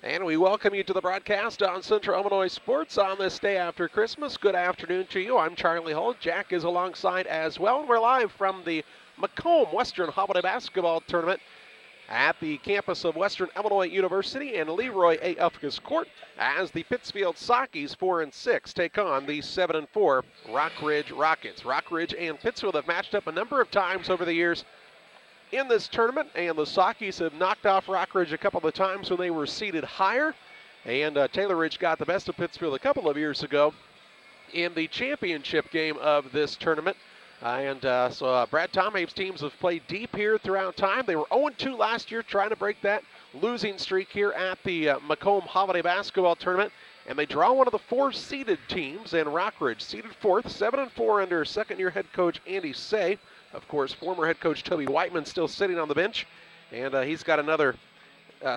And we welcome you to the broadcast on Central Illinois Sports on this day after Christmas. Good afternoon to you. I'm Charlie Hull. Jack is alongside as well. And we're live from the Macomb Western Holiday Basketball Tournament at the campus of Western Illinois University and Leroy A. Ufkus Court as the Pittsfield Sockies 4-6 take on the 7-4 Rockridge Rockets. Rockridge and Pittsfield have matched up a number of times over the years in this tournament, and the Sockies have knocked off Rockridge a couple of times when they were seated higher. And Taylor Ridge got the best of Pittsfield a couple of years ago in the championship game of this tournament. So Brad Tomhave's teams have played deep here throughout time. They were 0-2 last year, trying to break that losing streak here at the Macomb Holiday Basketball Tournament. And they draw one of the four seeded teams, and Rockridge seeded fourth, 7-4 under second-year head coach Andy Say. Of course, former head coach Toby Whiteman still sitting on the bench, and he's got another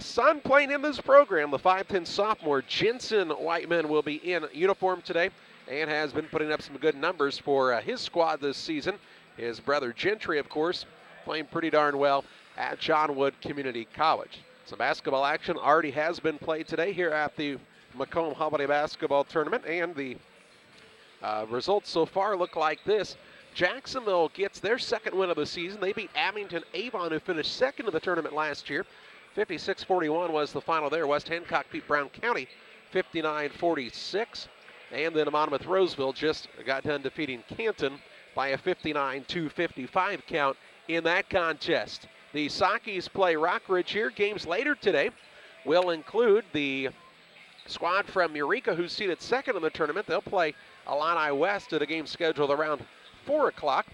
son playing in this program. The 5'10 sophomore Jensen Whiteman will be in uniform today and has been putting up some good numbers for his squad this season. His brother Gentry, of course, playing pretty darn well at John Wood Community College. Some basketball action already has been played today here at the Macomb Holiday Basketball Tournament, and the results so far look like this. Jacksonville gets their second win of the season. They beat Abington Avon, who finished second in the tournament last year. 56-41 was the final there. West Hancock beat Brown County 59-46. And then Monmouth Roseville just got done defeating Canton by a 59-55 count in that contest. The Sockies play Rockridge here. Games later today will include the squad from Eureka, who's seated second in the tournament. They'll play Illini West at a game scheduled around 4 o'clock.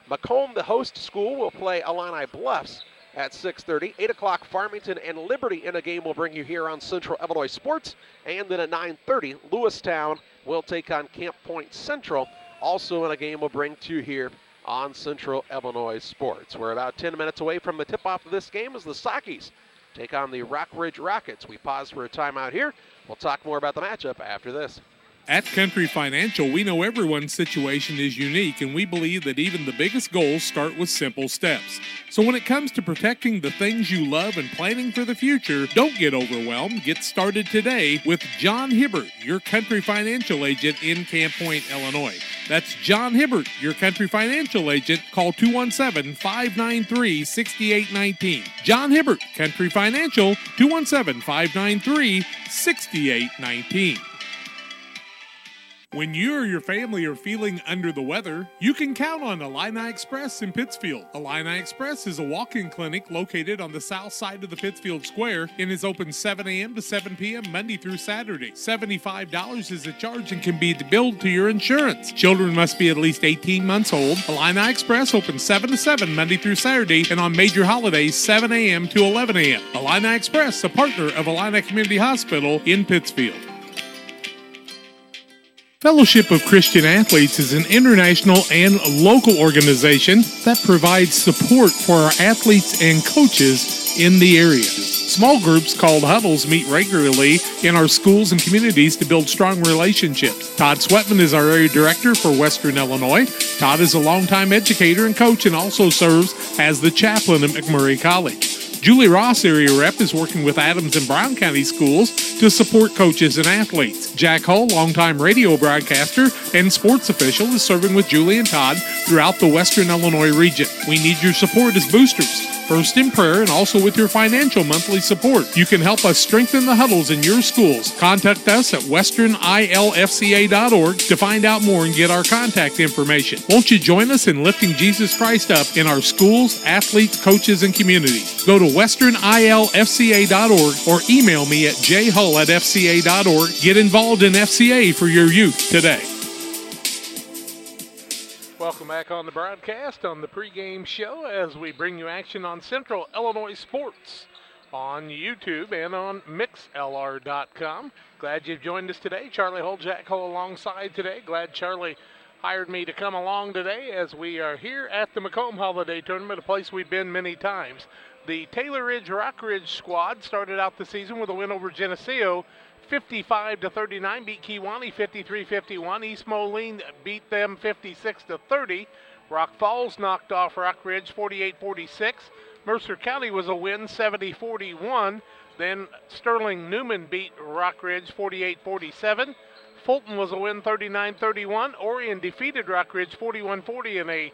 Macomb, the host school, will play Illini Bluffs at 6:30. 8 o'clock, Farmington and Liberty in a game we'll bring you here on Central Illinois Sports. And then at 9:30, Lewistown will take on Camp Point Central, also in a game we'll bring to you here on Central Illinois Sports. We're about 10 minutes away from the tip-off of this game as the Sockies take on the Rockridge Rockets. We pause for a timeout here. We'll talk more about the matchup after this. At Country Financial, we know everyone's situation is unique, and we believe that even the biggest goals start with simple steps. So when it comes to protecting the things you love and planning for the future, don't get overwhelmed. Get started today with John Hibbert, your Country Financial agent in Camp Point, Illinois. That's John Hibbert, your Country Financial agent. Call 217-593-6819. John Hibbert, Country Financial, 217-593-6819. When you or your family are feeling under the weather, you can count on Illini Express in Pittsfield. Illini Express is a walk-in clinic located on the south side of the Pittsfield Square and is open 7 a.m. to 7 p.m. Monday through Saturday. $75 is the charge and can be billed to your insurance. Children must be at least 18 months old. Illini Express opens 7 to 7 Monday through Saturday and on major holidays 7 a.m. to 11 a.m. Illini Express, a partner of Illini Community Hospital in Pittsfield. Fellowship of Christian Athletes is an international and local organization that provides support for our athletes and coaches in the area. Small groups called huddles meet regularly in our schools and communities to build strong relationships. Todd Sweatman is our area director for Western Illinois. Todd is a longtime educator and coach and also serves as the chaplain at McMurray College. Julie Ross, area rep, is working with Adams and Brown County schools to support coaches and athletes. Jack Hull, longtime radio broadcaster and sports official, is serving with Julie and Todd throughout the Western Illinois region. We need your support as boosters, first in prayer and also with your financial monthly support. You can help us strengthen the huddles in your schools. Contact us at westernilfca.org to find out more and get our contact information. Won't you join us in lifting Jesus Christ up in our schools, athletes, coaches, and communities? Go to westernilfca.org or email me at jhull@fca.org. Get involved in FCA for your youth today. Welcome back on the broadcast on the pregame show as we bring you action on Central Illinois Sports on YouTube and on mixlr.com. Glad you've joined us today. Charlie Hull, Jack Hull alongside today. Glad Charlie hired me to come along today as we are here at the Macomb Holiday Tournament, a place we've been many times. The Taylor Ridge Rockridge squad started out the season with a win over Geneseo, 55-39, beat Kewanee 53-51. East Moline beat them 56-30. Rock Falls knocked off Rockridge 48-46. Mercer County was a win, 70-41. Then Sterling Newman beat Rockridge 48-47. Fulton was a win 39-31. Orion defeated Rockridge 41-40 in a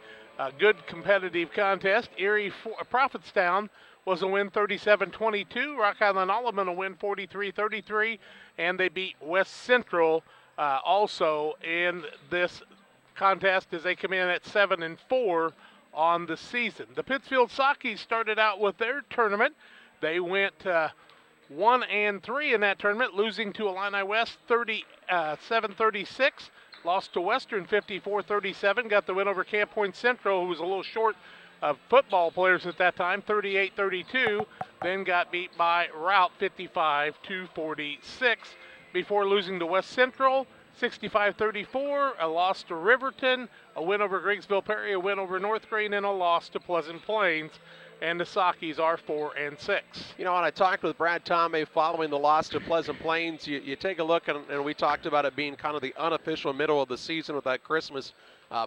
good competitive contest. Erie Prophetstown was a win 37-22. Rock Island Alleman a win 43-33. And they beat West Central also in this contest as they come in at 7-4 on the season. The Pittsfield Sockies started out with their tournament. They went 1-3 in that tournament, losing to Illini West 37-36. Lost to Western 54-37. Got the win over Camp Point Central, who was a little short of football players at that time, 38-32. Then got beat by Route 55-46 before losing to West Central 65-34. A loss to Riverton, a win over Griggsville Perry, a win over North Green, and a loss to Pleasant Plains. And the Sockies are 4-6. You know, when I talked with Brad Tomei following the loss to Pleasant Plains, you take a look, and we talked about it being kind of the unofficial middle of the season with that Christmas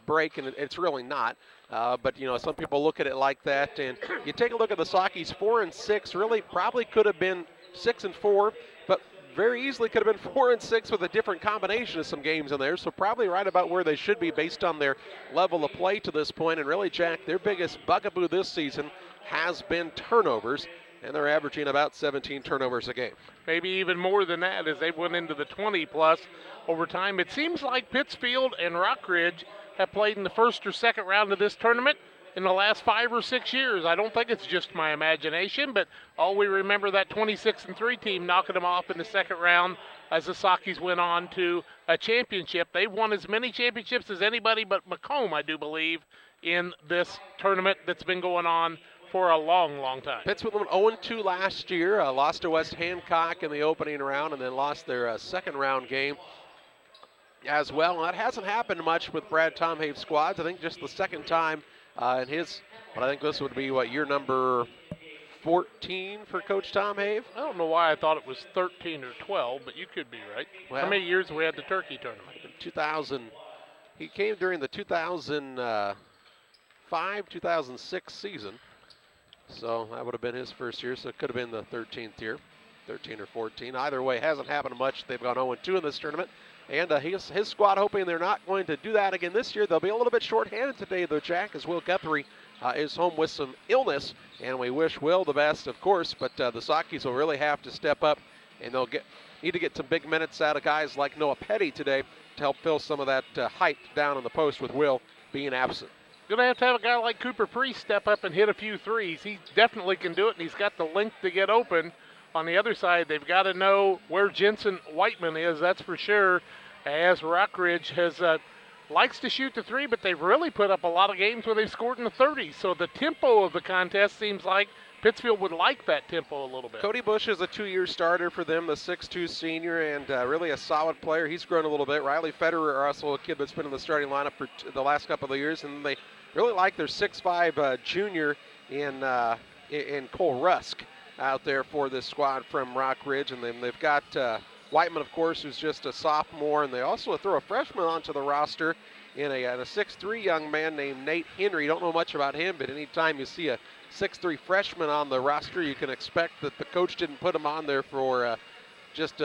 break, and it's really not. But, you know, some people look at it like that. And you take a look at the Sockies, 4-6, really probably could have been 6-4, but very easily could have been 4-6 with a different combination of some games in there. So probably right about where they should be based on their level of play to this point. And really, Jack, their biggest bugaboo this season has been turnovers, and they're averaging about 17 turnovers a game. Maybe even more than that as they went into the 20-plus over time. It seems like Pittsfield and Rockridge have played in the first or second round of this tournament in the last 5 or 6 years. I don't think it's just my imagination, but all we remember that 26-3 team knocking them off in the second round as the Sockies went on to a championship. They've won as many championships as anybody but Macomb, I do believe, in this tournament that's been going on for a long, long time. Pittsfield went 0-2 last year, lost to West Hancock in the opening round, and then lost their second round game as well. And that hasn't happened much with Brad Tomhave's squads. I think just the second time in his, but I think this would be, year number 14 for Coach Tomhave? I don't know why I thought it was 13 or 12, but you could be right. Well, how many years have we had the turkey tournament? 2000. He came during the 2005-2006 season. So that would have been his first year, so it could have been the 13th year, 13 or 14. Either way, hasn't happened much. They've gone 0-2 in this tournament. And his squad hoping they're not going to do that again this year. They'll be a little bit shorthanded today, though, Jack, as Will Guthrie is home with some illness. And we wish Will the best, of course, but the Sockies will really have to step up, and they'll need to get some big minutes out of guys like Noah Petty today to help fill some of that height down on the post with Will being absent. Going to have a guy like Cooper Priest step up and hit a few threes. He definitely can do it, and he's got the length to get open. On the other side, they've got to know where Jensen Whiteman is, that's for sure, as Rockridge has likes to shoot the three, but they've really put up a lot of games where they've scored in the 30s. So the tempo of the contest seems like Pittsfield would like that tempo a little bit. Cody Bush is a 2-year starter for them, the 6'2 senior, and really a solid player. He's grown a little bit. Riley Federer, also a kid that's been in the starting lineup for the last couple of years, and they really like their 6'5 junior in Cole Rusk out there for this squad from Rockridge. And then they've got Whiteman, of course, who's just a sophomore, and they also throw a freshman onto the roster in a 6'3 young man named Nate Henry. Don't know much about him, but anytime you see a 6'3 freshman on the roster, you can expect that the coach didn't put him on there for just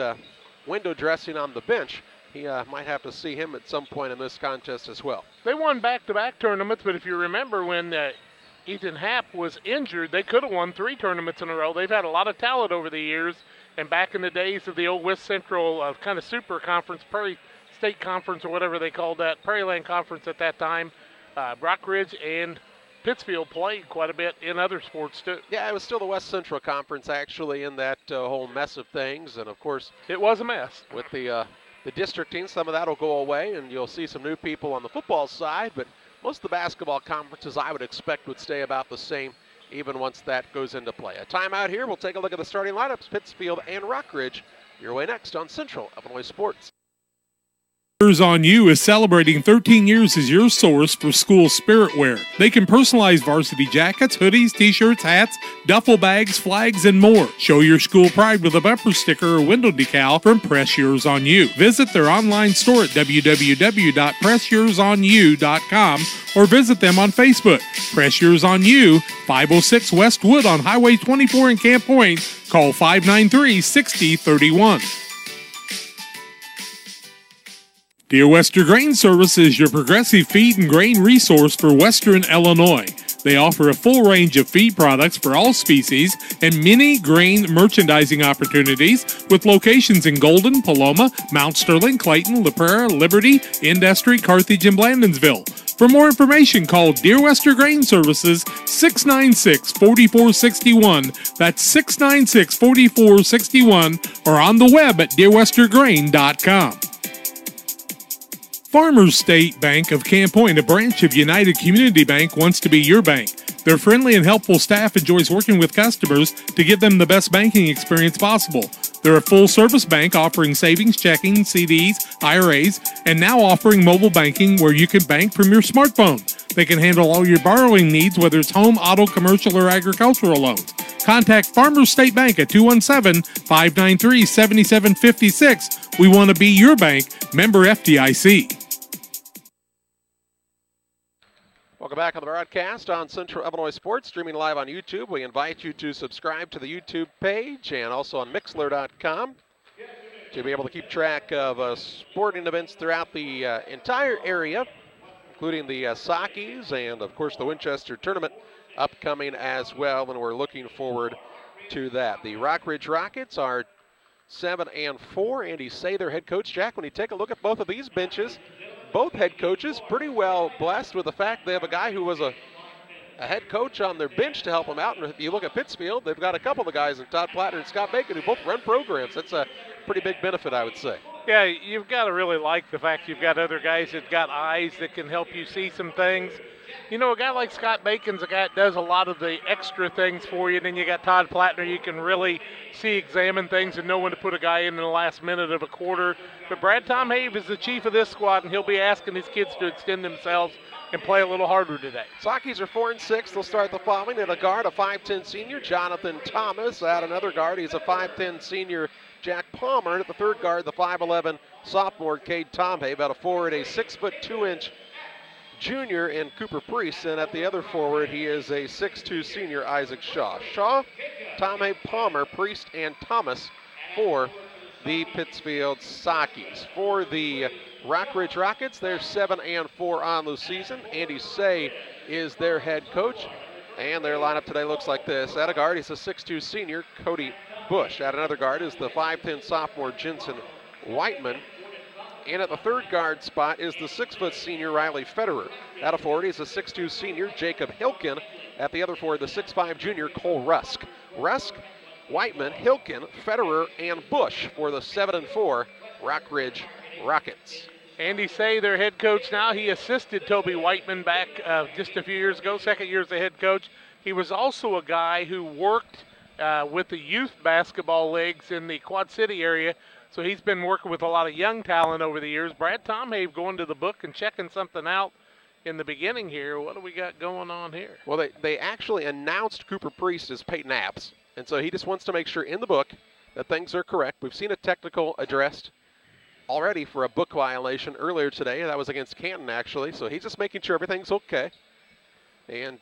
window dressing on the bench. He might have to see him at some point in this contest as well. They won back-to-back tournaments, but if you remember when Ethan Happ was injured, they could have won 3 tournaments in a row. They've had a lot of talent over the years, and back in the days of the old West Central kind of super conference, Prairie State Conference or whatever they called that, Prairieland Conference at that time, Rockridge and Pittsfield played quite a bit in other sports too. Yeah, it was still the West Central Conference actually in that whole mess of things, and of course it was a mess. With the districting, some of that will go away, and you'll see some new people on the football side, but most of the basketball conferences I would expect would stay about the same even once that goes into play. A timeout here. We'll take a look at the starting lineups, Pittsfield and Rockridge. Your way next on Central Illinois Sports. Years on You is celebrating 13 years as your source for school spirit wear. They can personalize varsity jackets, hoodies, t-shirts, hats, duffel bags, flags, and more. Show your school pride with a bumper sticker or window decal from Press Yours on You. Visit their online store at www.pressyoursonu.com or visit them on Facebook. Press Yours on You, 506 West Wood on Highway 24 in Camp Point. Call 593-6031. Dear Western Grain Service is your progressive feed and grain resource for Western Illinois. They offer a full range of feed products for all species and many grain merchandising opportunities with locations in Golden, Paloma, Mount Sterling, Clayton, La Prairie, Liberty, Industry, Carthage, and Blandonsville. For more information, call Dear Western Grain Services 696-4461. That's 696-4461 or on the web at dearwesterngrain.com. Farmers State Bank of Camp Point, a branch of United Community Bank, wants to be your bank. Their friendly and helpful staff enjoys working with customers to give them the best banking experience possible. They're a full-service bank offering savings, checking, CDs, IRAs, and now offering mobile banking where you can bank from your smartphone. They can handle all your borrowing needs, whether it's home, auto, commercial, or agricultural loans. Contact Farmers State Bank at 217-593-7756. We want to be your bank. Member FDIC. Welcome back on the broadcast on Central Illinois Sports, streaming live on YouTube. We invite you to subscribe to the YouTube page and also on Mixler.com to be able to keep track of sporting events throughout the entire area, including the Sockies and, of course, the Winchester Tournament upcoming as well, and we're looking forward to that. The Rockridge Rockets are 7-4. Andy Say, their head coach. Jack, when you take a look at both of these benches, both head coaches pretty well blessed with the fact they have a guy who was a head coach on their bench to help them out. And if you look at Pittsfield, they've got a couple of guys in Todd Plattner and Scott Bacon who both run programs. That's a pretty big benefit, I would say. Yeah, you've got to really like the fact you've got other guys that got eyes that can help you see some things. You know, a guy like Scott Bacon's a guy that does a lot of the extra things for you. Then you got Todd Plattner. You can really examine things and know when to put a guy in the last minute of a quarter. But Brad Tomhave is the chief of this squad, and he'll be asking his kids to extend themselves and play a little harder today. Sockies are 4-6. They'll start the following. At a guard, a 5'10 senior, Jonathan Thomas. At another guard, he's a 5'10 senior, Jack Palmer. And at the third guard, the 5'11 sophomore, Cade Tomhave. About a forward, a 6'2" junior in Cooper Priest, and at the other forward, he is a 6'2 senior, Isaac Shaw. Shaw, Tomhave, Palmer, Priest, and Thomas for the Pittsfield Sockies. For the Rockridge Rockets, they're 7-4 on the season. Andy Say is their head coach, and their lineup today looks like this. At a guard, he's a 6'2 senior, Cody Bush. At another guard is the 5'10 sophomore, Jensen Whiteman. And at the third guard spot is the 6' senior, Riley Federer. At a forward, he's a 6'2 senior, Jacob Hilkin. At the other forward, the 6'5 junior, Cole Rusk. Rusk, Whiteman, Hilkin, Federer, and Bush for the 7-4 Rockridge Rockets. Andy Say, their head coach now, he assisted Toby Whiteman back just a few years ago, second year as the head coach. He was also a guy who worked with the youth basketball leagues in the Quad City area. So he's been working with a lot of young talent over the years. Brad Tomhave going to the book and checking something out in the beginning here. What do we got going on here? Well, they actually announced Cooper Priest as Peyton Apps, and so he just wants to make sure in the book that things are correct. We've seen a technical addressed already for a book violation earlier today. That was against Canton, actually, so he's just making sure everything's okay. And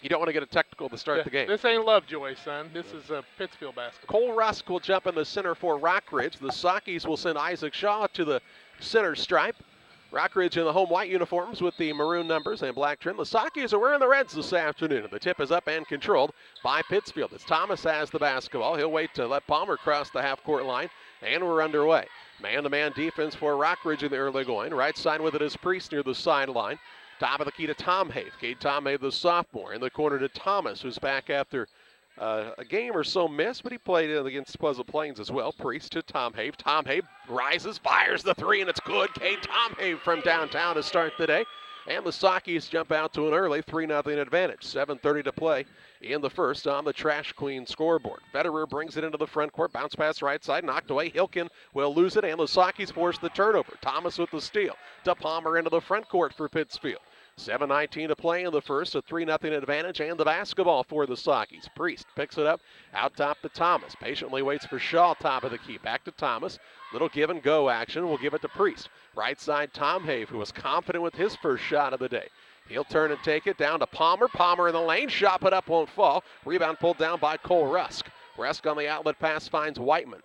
you don't want to get a technical to start the game. This ain't Lovejoy, son. This is Pittsfield basketball. Cole Rusk will jump in the center for Rockridge. The Sockies will send Isaac Shaw to the center stripe. Rockridge in the home white uniforms with the maroon numbers and black trim. The Sockies are wearing the reds this afternoon. The tip is up and controlled by Pittsfield. As Thomas has the basketball, he'll wait to let Palmer cross the half-court line, and we're underway. Man-to-man defense for Rockridge in the early going. Right side with it is Priest near the sideline. Top of the key to Tomhave. Cade Tomhave, the sophomore. In the corner to Thomas, who's back after a game or so missed, but he played against Pleasant Plains as well. Priest to Tomhave. Tomhave rises, fires the three, and it's good. Cade Tomhave from downtown to start the day. And the Sockies jump out to an early 3-0 advantage. 7:30 to play in the first on the Trash Queen scoreboard. Federer brings it into the front court. Bounce pass right side. Knocked away. Hilkin will lose it. And the Sockies force the turnover. Thomas with the steal. To Palmer into the front court for Pittsfield. 7:19 to play in the first, a 3-0 advantage, and the basketball for the Sockies. Priest picks it up, out top to Thomas. Patiently waits for Shaw, top of the key. Back to Thomas. Little give and go action. We'll give it to Priest. Right side, Tom Have, who was confident with his first shot of the day. He'll turn and take it down to Palmer. Palmer in the lane. Shot put up, won't fall. Rebound pulled down by Cole Rusk. Rusk on the outlet pass finds Whiteman.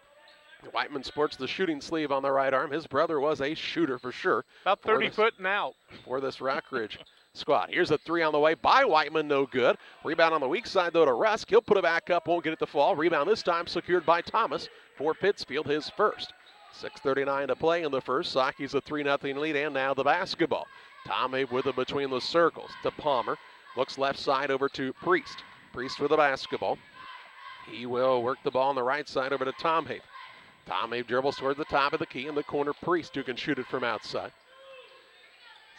Whiteman sports the shooting sleeve on the right arm. His brother was a shooter for sure. About 30 foot and out. For this Rockridge squad. Here's a three on the way by Whiteman, no good. Rebound on the weak side, though, to Rusk. He'll put it back up, won't get it to fall. Rebound this time secured by Thomas for Pittsfield, his first. 6:39 to play in the first. Sockies a 3-0 lead, and now the basketball. Tommy with it between the circles to Palmer. Looks left side over to Priest. Priest with the basketball. He will work the ball on the right side over to Tom Have. Tom Have dribbles toward the top of the key in the corner. Priest, who can shoot it from outside.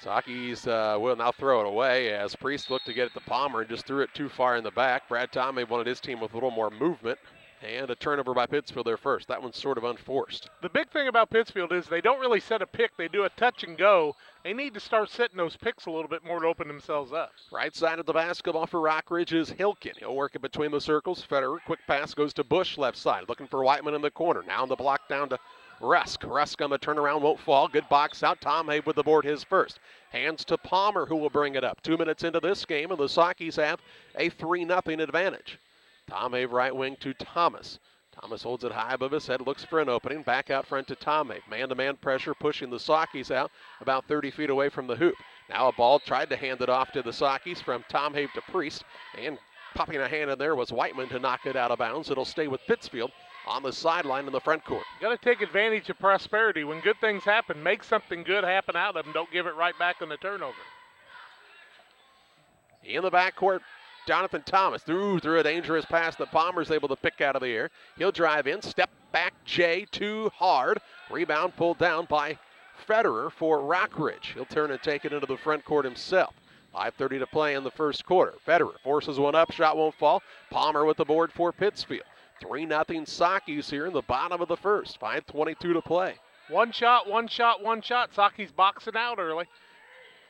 Sockies will now throw it away as Priest looked to get it to Palmer and just threw it too far in the back. Brad Tom Have wanted his team with a little more movement. And a turnover by Pittsfield there first. That one's sort of unforced. The big thing about Pittsfield is they don't really set a pick. They do a touch and go. They need to start setting those picks a little bit more to open themselves up. Right side of the basketball for Rockridge is Hilkin. He'll work it between the circles. Federer, quick pass goes to Bush left side. Looking for Whiteman in the corner. Now on the block down to Rusk. Rusk on the turnaround, won't fall. Good box out. Tom Have with the board, his first. Hands to Palmer, who will bring it up. 2 minutes into this game, and the Sockies have a 3-0 advantage. Tom Have right wing to Thomas. Thomas holds it high above his head, looks for an opening. Back out front to Tom Have. Man-to-man pressure pushing the Sockies out about 30 feet away from the hoop. Now a ball tried to hand it off to the Sockies from Tom Have to Priest. And popping a hand in there was Whiteman to knock it out of bounds. It'll stay with Pittsfield on the sideline in the front court. Got to take advantage of prosperity. When good things happen, make something good happen out of them. Don't give it right back on the turnover. In the backcourt, Jonathan Thomas threw a dangerous pass that Palmer's able to pick out of the air. He'll drive in, step back, Jay, too hard. Rebound pulled down by Federer for Rockridge. He'll turn and take it into the front court himself. 5:30 to play in the first quarter. Federer forces one up, shot won't fall. Palmer with the board for Pittsfield. 3-0 Sockies here in the bottom of the first. 5:22 to play. One shot, one shot, one shot. Sockies boxing out early.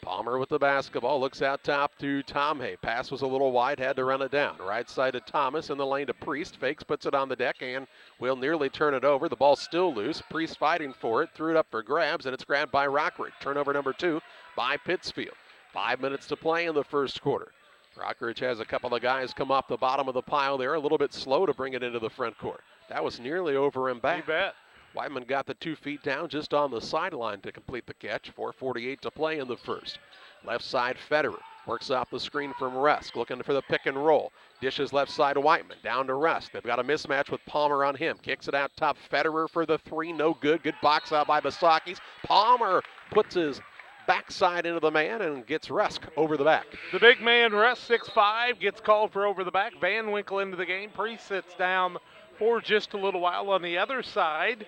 Palmer with the basketball, looks out top to Tom Have. Pass was a little wide, had to run it down. Right side to Thomas, in the lane to Priest. Fakes, puts it on the deck, and will nearly turn it over. The ball's still loose. Priest fighting for it, threw it up for grabs, and it's grabbed by Rockridge. Turnover number 2 by Pittsfield. 5 minutes to play in the first quarter. Rockridge has a couple of guys come off the bottom of the pile there, a little bit slow to bring it into the front court. That was nearly over and back. You bet. Whiteman got the 2 feet down just on the sideline to complete the catch. 4:48 to play in the first. Left side, Federer works off the screen from Rusk, looking for the pick and roll. Dishes left side to Whiteman, down to Rusk. They've got a mismatch with Palmer on him. Kicks it out top. Federer for the 3, no good. Good box out by the Sockies. Palmer puts his backside into the man and gets Rusk over the back. The big man, Rusk, 6'5", gets called for over the back. Van Winkle into the game. Priest sits down for just a little while. On the other side,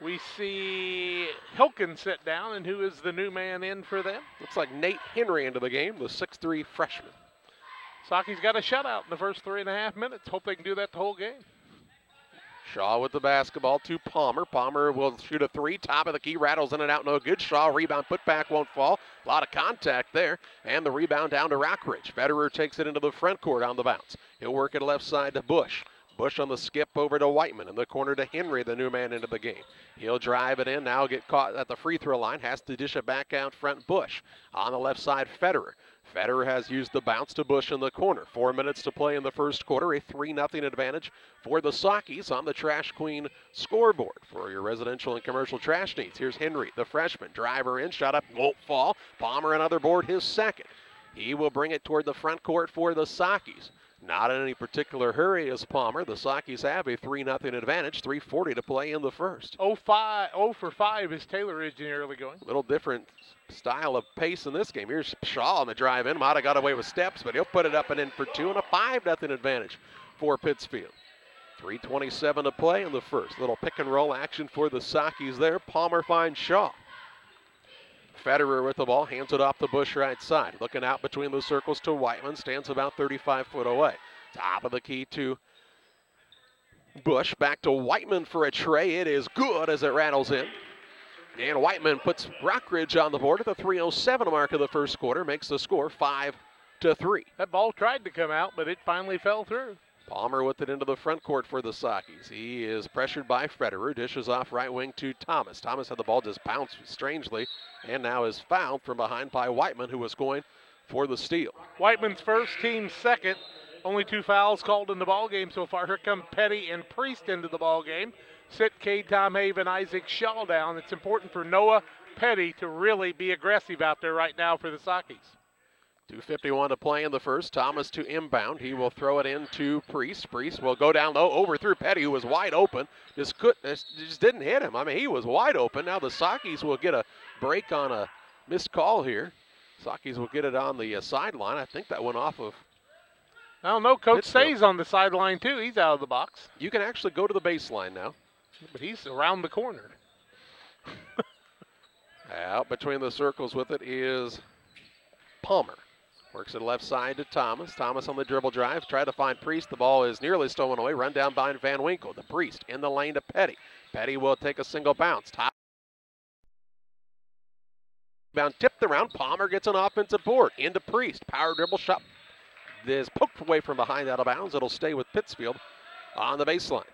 we see Hilkin sit down, and who is the new man in for them? Looks like Nate Henry into the game, the 6'3" freshman. Sockies got a shutout in the first 3.5 minutes. Hope they can do that the whole game. Shaw with the basketball to Palmer. Palmer will shoot a 3, top of the key, rattles in and out, no good. Shaw rebound, put back, won't fall. A lot of contact there, and the rebound down to Rockridge. Federer takes it into the front court on the bounce. He'll work it left side to Bush. Bush on the skip over to Whiteman. In the corner to Henry, the new man into the game. He'll drive it in, now get caught at the free throw line. Has to dish it back out front. Bush. On the left side, Federer. Federer has used the bounce to Bush in the corner. 4 minutes to play in the first quarter. A 3-0 advantage for the Sockies on the Trash Queen scoreboard. For your residential and commercial trash needs, here's Henry, the freshman. Driver in, shot up, won't fall. Palmer another board, his second. He will bring it toward the front court for the Sockies. Not in any particular hurry as Palmer. The Sockies have a 3-0 advantage. 3:40 to play in the first. 0 for 5 is Taylor Ridge in the early going. A little different style of pace in this game. Here's Shaw on the drive in. Might have got away with steps, but he'll put it up and in for 2 and a 5-0 advantage for Pittsfield. 3:27 to play in the first. Little pick and roll action for the Sockies there. Palmer finds Shaw. Federer with the ball, hands it off the Bush right side. Looking out between the circles to Whiteman, stands about 35 foot away. Top of the key to Bush, back to Whiteman for a tray. It is good as it rattles in. And Whiteman puts Rockridge on the board at the 3:07 mark of the first quarter, makes the score 5-3. That ball tried to come out, but it finally fell through. Palmer with it into the front court for the Sockies. He is pressured by Federer, dishes off right wing to Thomas. Thomas had the ball just bounce strangely, and now is fouled from behind by Whiteman, who was going for the steal. Whiteman's first, team second. Only 2 fouls called in the ball game so far. Here come Petty and Priest into the ball game. Sit Cade Tomhave and Isaac Shaw down. It's important for Noah Petty to really be aggressive out there right now for the Sockies. 2:51 to play in the first. Thomas to inbound. He will throw it in to Priest. Priest will go down low, overthrew Petty, who was wide open. Just didn't hit him. I mean, he was wide open. Now the Sockies will get a break on a missed call here. Sockies will get it on the sideline. I think that went off of. I don't know. Coach Pittsfield. stays on the sideline, too. He's out of the box. You can actually go to the baseline now. But he's around the corner. Out between the circles with it is Palmer. Works it left side to Thomas. Thomas on the dribble drive. Tried to find Priest. The ball is nearly stolen away. Run down by Van Winkle. The Priest in the lane to Petty. Petty will take a single bounce. Top bound tipped around. Palmer gets an offensive board. Into Priest. Power dribble shot. Is poked away from behind out of bounds. It'll stay with Pittsfield on the baseline.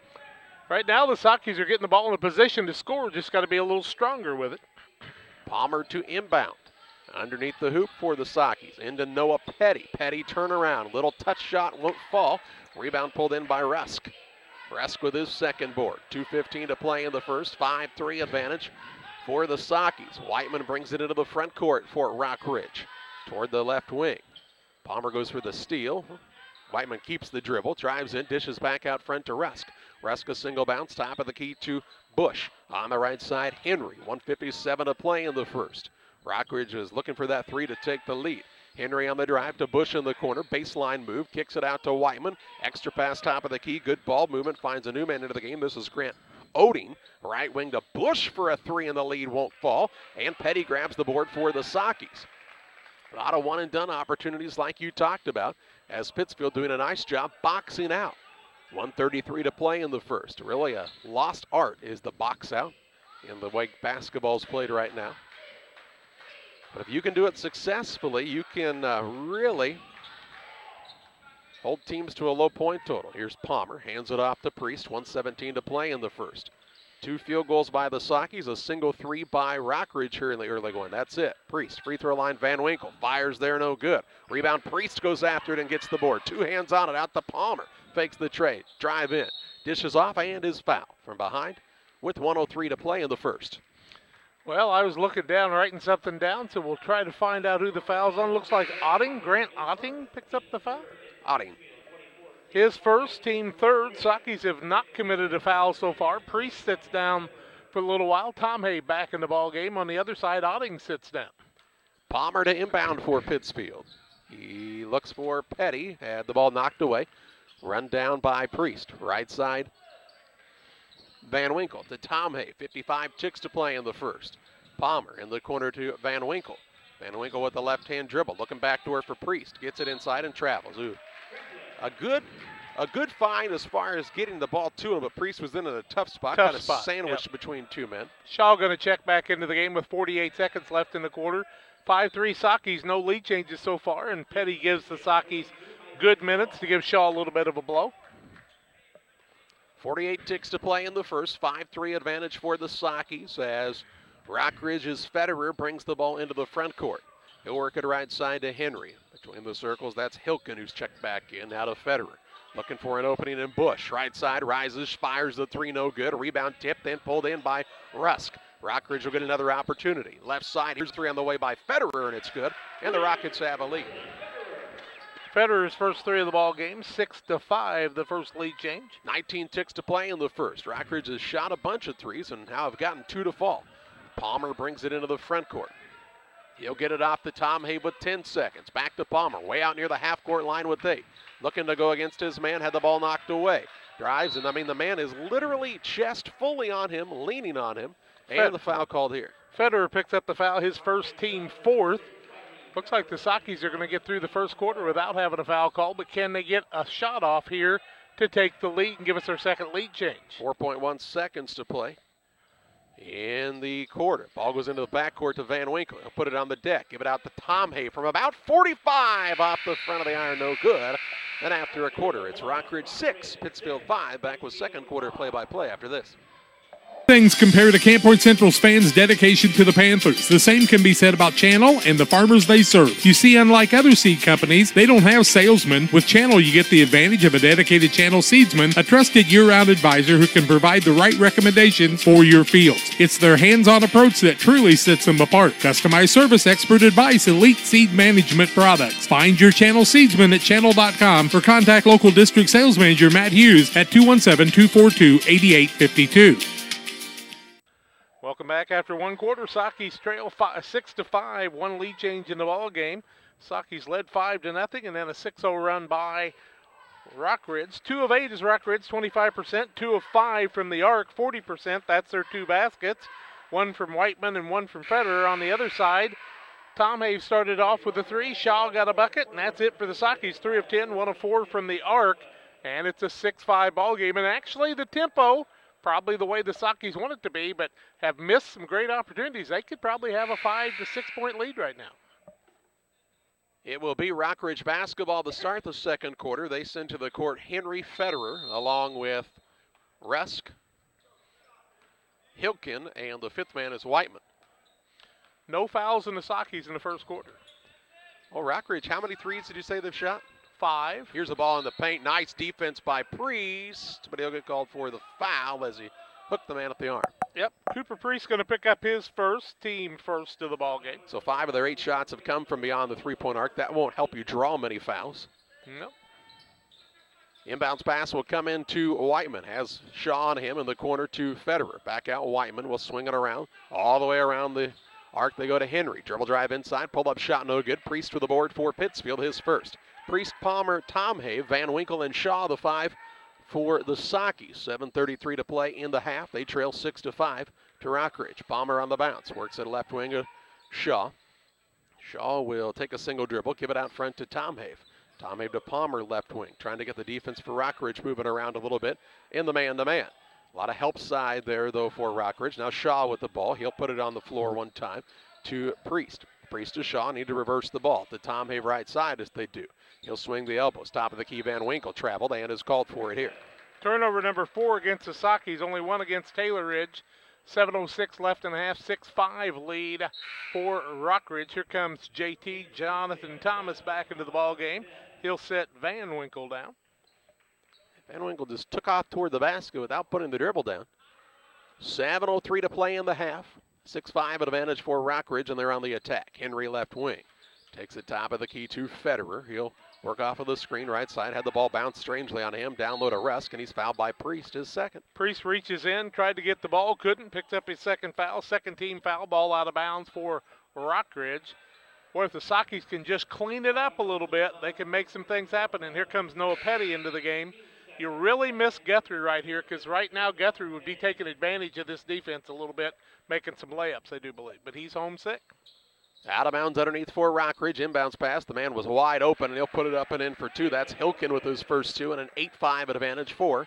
Right now, the Sockies are getting the ball in a position to score. Just got to be a little stronger with it. Palmer to inbound. Underneath the hoop for the Sockies. Into Noah Petty. Petty turnaround. Little touch shot won't fall. Rebound pulled in by Rusk. Rusk with his second board. 2:15 to play in the first. 5-3 advantage for the Sockies. Whiteman brings it into the front court for Rockridge. Toward the left wing. Palmer goes for the steal. Whiteman keeps the dribble. Drives in. Dishes back out front to Rusk. Rusk a single bounce. Top of the key to Bush. On the right side, Henry. 1:57 to play in the first. Rockridge is looking for that three to take the lead. Henry on the drive to Bush in the corner. Baseline move. Kicks it out to Whiteman. Extra pass top of the key. Good ball movement. Finds a new man into the game. This is Grant Oding. Right wing to Bush for a three, and the lead won't fall. And Petty grabs the board for the Sockies. A lot of one-and-done opportunities like you talked about, as Pittsfield doing a nice job boxing out. 1:33 to play in the first. Really a lost art is the box out in the way basketball's played right now. But if you can do it successfully, you can really hold teams to a low point total. Here's Palmer, hands it off to Priest. 1:17 to play in the first. 2 field goals by the Sockies, a single 3 by Rockridge here in the early going. That's it. Priest, free throw line, Van Winkle. Fires there, no good. Rebound, Priest goes after it and gets the board. 2 hands on it, out to Palmer. Fakes the trade, drive in. Dishes off and is fouled from behind with 1:03 to play in the first. Well, I was looking down, writing something down, so we'll try to find out who the foul's on. Looks like Grant Otting picks up the foul. Otting. His first, team third. Sockies have not committed a foul so far. Priest sits down for a little while. Tomhave back in the ball game. On the other side, Otting sits down. Palmer to inbound for Pittsfield. He looks for Petty. Had the ball knocked away. Run down by Priest. Right side, Van Winkle to Tomhave. 55 ticks to play in the first. Palmer in the corner to Van Winkle. Van Winkle with the left-hand dribble. Looking backdoor for Priest. Gets it inside and travels. Ooh. A good find as far as getting the ball to him, but Priest was in a tough spot. Kind of sandwiched between two men. Shaw going to check back into the game with 48 seconds left in the quarter. 5-3 Sockies, no lead changes so far, and Petty gives the Sockies good minutes to give Shaw a little bit of a blow. 48 ticks to play in the first. 5-3 advantage for the Sockies as Rockridge's Federer brings the ball into the front court. He'll work it right side to Henry. Between the circles, that's Hilken who's checked back in. Now to Federer. Looking for an opening in Bush. Right side, rises, fires the three, no good. Rebound tip, then pulled in by Rusk. Rockridge will get another opportunity. Left side, here's three on the way by Federer, and it's good. And the Rockets have a lead. Federer's first three of the ball game, 6-5, the first lead change. 19 ticks to play in the first. Rockridge has shot a bunch of threes and now have gotten 2 to fall. Palmer brings it into the front court. He'll get it off to Tomhave with 10 seconds. Back to Palmer, way out near the half-court line with 8. Looking to go against his man, had the ball knocked away. Drives, and the man is literally chest fully on him, leaning on him, And the foul called here. Federer picks up the foul, his first, team fourth. Looks like the Sakis are going to get through the first quarter without having a foul call, but can they get a shot off here to take the lead and give us their second lead change? 4.1 seconds to play in the quarter. Ball goes into the backcourt to Van Winkle. He'll put it on the deck. Give it out to Tom Hay from about 45 off the front of the iron. No good. And after a quarter, it's Rockridge 6, Pittsfield 5. Back with second quarter play-by-play after this. Things compare to Camp Point Central's fans' dedication to the Panthers. The same can be said about Channel and the farmers they serve. You see, unlike other seed companies, they don't have salesmen. With Channel, you get the advantage of a dedicated Channel seedsman, a trusted year-round advisor who can provide the right recommendations for your fields. It's their hands-on approach that truly sets them apart. Customized service, expert advice, elite seed management products. Find your Channel seedsman at channel.com or contact local district sales manager Matt Hughes at 217-242-8852. Welcome back after one quarter. Sakis trail 6-5, one lead change in the ball game. Sakis led 5-0, and then a 6-0 run by Rockridge. 2 of 8 is Rockridge, 25%. 2 of 5 from the arc, 40%. That's their 2 baskets. 1 from Whiteman and 1 from Federer. On the other side, Tom Hay started off with a 3. Shaw got a bucket, and that's it for the Sakis. 3 of 10, 1 of 4 from the arc, and it's a 6-5 ball game. And actually, the tempo, probably the way the Sakis want it to be, but have missed some great opportunities. They could probably have a 5 to 6 point lead right now. It will be Rockridge basketball to start the second quarter. They send to the court Henry Federer along with Rusk, Hilkin, and the fifth man is Whiteman. No fouls in the Sakis in the first quarter. Oh, Rockridge, how many threes did you say they've shot? 5. Here's the ball in the paint. Nice defense by Priest, but he'll get called for the foul as he hooked the man at the arm. Yep, Cooper Priest going to pick up his first, team first of the ball game. So 5 of their 8 shots have come from beyond the three-point arc. That won't help you draw many fouls. Nope. Inbounds pass will come into Whiteman. Has Shaw on him in the corner to Federer. Back out Whiteman will swing it around. All the way around the arc they go to Henry. Dribble drive inside. Pull-up shot no good. Priest with the board for Pittsfield, his first. Priest, Palmer, Tom Hay, Van Winkle, and Shaw, the 5 for the Sakis. 7:33 to play in the half. They trail 6-5 to Rockridge. Palmer on the bounce. Works at left wing to Shaw. Shaw will take a single dribble, give it out front to Tom Hay. Tom Hay to Palmer, left wing. Trying to get the defense for Rockridge moving around a little bit in the man-to-man. A lot of help side there, though, for Rockridge. Now Shaw with the ball. He'll put it on the floor one time to Priest. Priest to Shaw, need to reverse the ball. To Tom Hay right side as they do. He'll swing the elbows. Top of the key, Van Winkle traveled and is called for it here. Turnover number 4 against the Sakis, only 1 against Taylor Ridge. 7:06 left in the half, 6-5 lead for Rockridge. Here comes JT, Jonathan Thomas back into the ball game. He'll set Van Winkle down. Van Winkle just took off toward the basket without putting the dribble down. 7:03 to play in the half. 6-5 advantage for Rockridge, and they're on the attack. Henry left wing. Takes it top of the key to Federer. He'll work off of the screen right side. Had the ball bounce strangely on him. Down low to Rusk, and he's fouled by Priest, his second. Priest reaches in, tried to get the ball, couldn't. Picked up his second foul. Second team foul, ball out of bounds for Rockridge. Boy, if the Sakis can just clean it up a little bit, they can make some things happen. And here comes Noah Petty into the game. You really miss Guthrie right here, because right now Guthrie would be taking advantage of this defense a little bit, making some layups, I do believe. But he's homesick. Out of bounds underneath for Rockridge. Inbounds pass. The man was wide open, and he'll put it up and in for 2. That's Hilkin with his first 2, and an 8-5 advantage for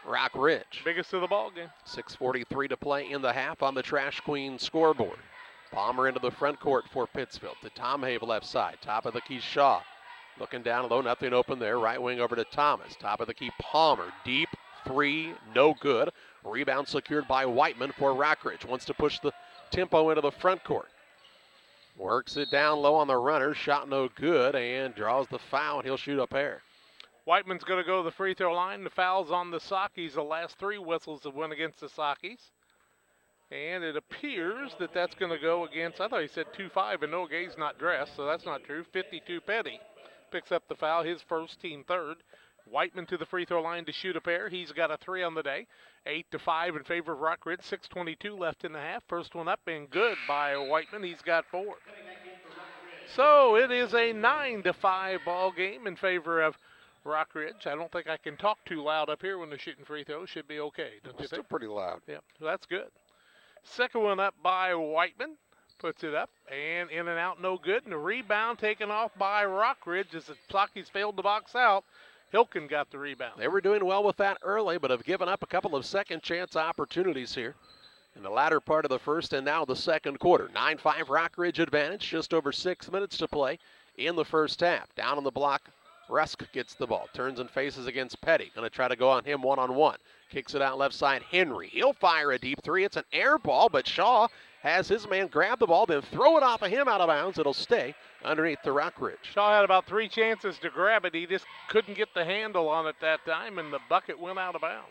Rockridge. Biggest of the ball game. 6:43 to play in the half on the Trash Queen scoreboard. Palmer into the front court for Pittsfield. To Tom Hay, left side. Top of the key, Shaw. Looking down low, nothing open there. Right wing over to Thomas. Top of the key, Palmer. Deep 3, no good. Rebound secured by Whiteman for Rockridge. Wants to push the tempo into the front court. Works it down low on the runner. Shot no good, and draws the foul, and he'll shoot a pair. Whiteman's going to go to the free throw line. The foul's on the Sakis. The last 3 whistles have went against the Sakis. And it appears that that's going to go against, I thought he said 2-5, and no, Gay's not dressed, so that's not true. 52 Petty picks up the foul, his first, team third. Whiteman to the free throw line to shoot a pair. He's got a 3 on the day. 8-5 in favor of Rockridge. 6:22 left in the half. First one up and good by Whiteman. He's got 4. So it is a 9-5 ball game in favor of Rockridge. I don't think I can talk too loud up here when they're shooting free throws. Should be okay, don't you think? Still pretty loud. Yeah, so that's good. Second one up by Whiteman. Puts it up and in and out, no good. And the rebound taken off by Rockridge as the Sockies failed to box out. Hilken got the rebound. They were doing well with that early, but have given up a couple of second chance opportunities here in the latter part of the first and now the second quarter. 9-5 Rockridge advantage, just over 6 minutes to play in the first half. Down on the block, Rusk gets the ball, turns and faces against Petty. Going to try to go on him one-on-one. Kicks it out left side, Henry. He'll fire a deep three. It's an air ball, but Shaw has his man grab the ball, then throw it off of him out of bounds. It'll stay underneath the Rockridge. Shaw had about 3 chances to grab it. He just couldn't get the handle on it that time, and the bucket went out of bounds.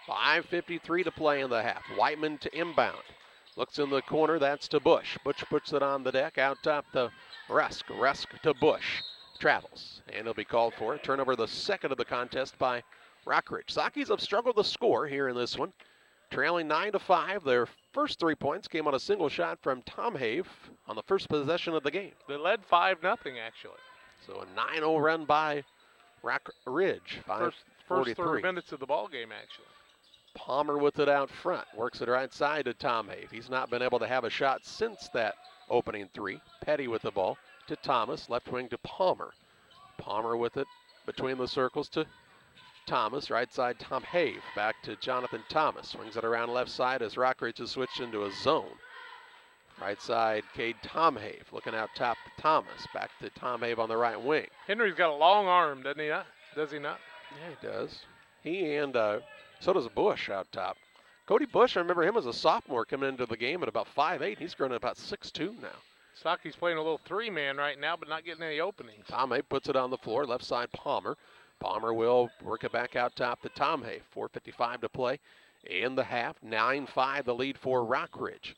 5:53 to play in the half. Whiteman to inbound. Looks in the corner, that's to Bush. Bush puts it on the deck, out top to Rusk. Rusk to Bush. Travels, and he'll be called for it. Turnover the second of the contest by Rockridge. Sockies have struggled to score here in this one. Trailing 9-5. Their first 3 points came on a single shot from Tom Have on the first possession of the game. They led 5-0 actually. So a 9-0 run by Rockridge. First 3 minutes of the ball game actually. Palmer with it out front. Works it right side to Tom Have. He's not been able to have a shot since that opening three. Petty with the ball to Thomas. Left wing to Palmer. Palmer with it between the circles to Thomas. Right side Tom Have. Back to Jonathan Thomas. Swings it around left side as Rockridge has switched into a zone. Right side Cade Tom Have. Looking out top to Thomas. Back to Tom Have on the right wing. Henry's got a long arm, doesn't he not? Does he not? Yeah, he does. He and so does Bush out top. Cody Bush, I remember him as a sophomore coming into the game at about 5'8". He's grown to about 6'2" now. Sockies playing a little 3-man right now, but not getting any openings. Tom Have puts it on the floor, left side Palmer. Palmer will work it back out top to Tom Have. 4:55 to play in the half. 9-5 the lead for Rockridge.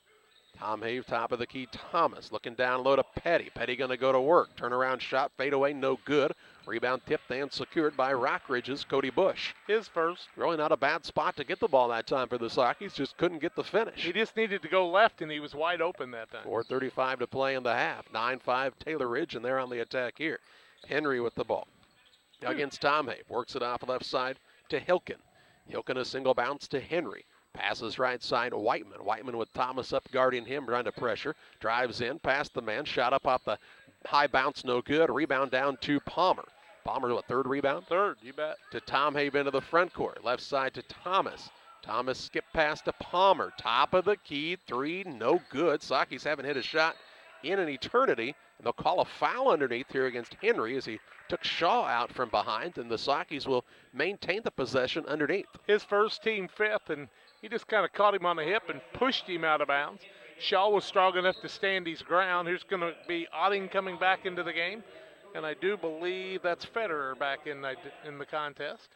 Tom Have, top of the key, Thomas looking down low to Petty. Petty going to go to work. Turnaround shot, fade away, no good. Rebound tipped and secured by Rockridge's Cody Bush. His first. Really not a bad spot to get the ball that time for the Sockies. Just couldn't get the finish. He just needed to go left, and he was wide open that time. 4:35 to play in the half. 9-5 Taylor Ridge, and they're on the attack here. Henry with the ball. Against Tom Have. Works it off left side to Hilken. Hilken a single bounce to Henry. Passes right side Whiteman. Whiteman with Thomas up guarding him, trying to pressure. Drives in, past the man. Shot up off the high bounce, no good. Rebound down to Palmer. Palmer, what, third rebound? Third, you bet. To Tom Have into the front court. Left side to Thomas. Thomas skip pass to Palmer. Top of the key, three, no good. Sockies haven't hit a shot in an eternity. And they'll call a foul underneath here against Henry as he took Shaw out from behind. And the Sockies will maintain the possession underneath. His first, team fifth, and he just kind of caught him on the hip and pushed him out of bounds. Shaw was strong enough to stand his ground. Here's going to be Otting coming back into the game. And I do believe that's Federer back in the contest.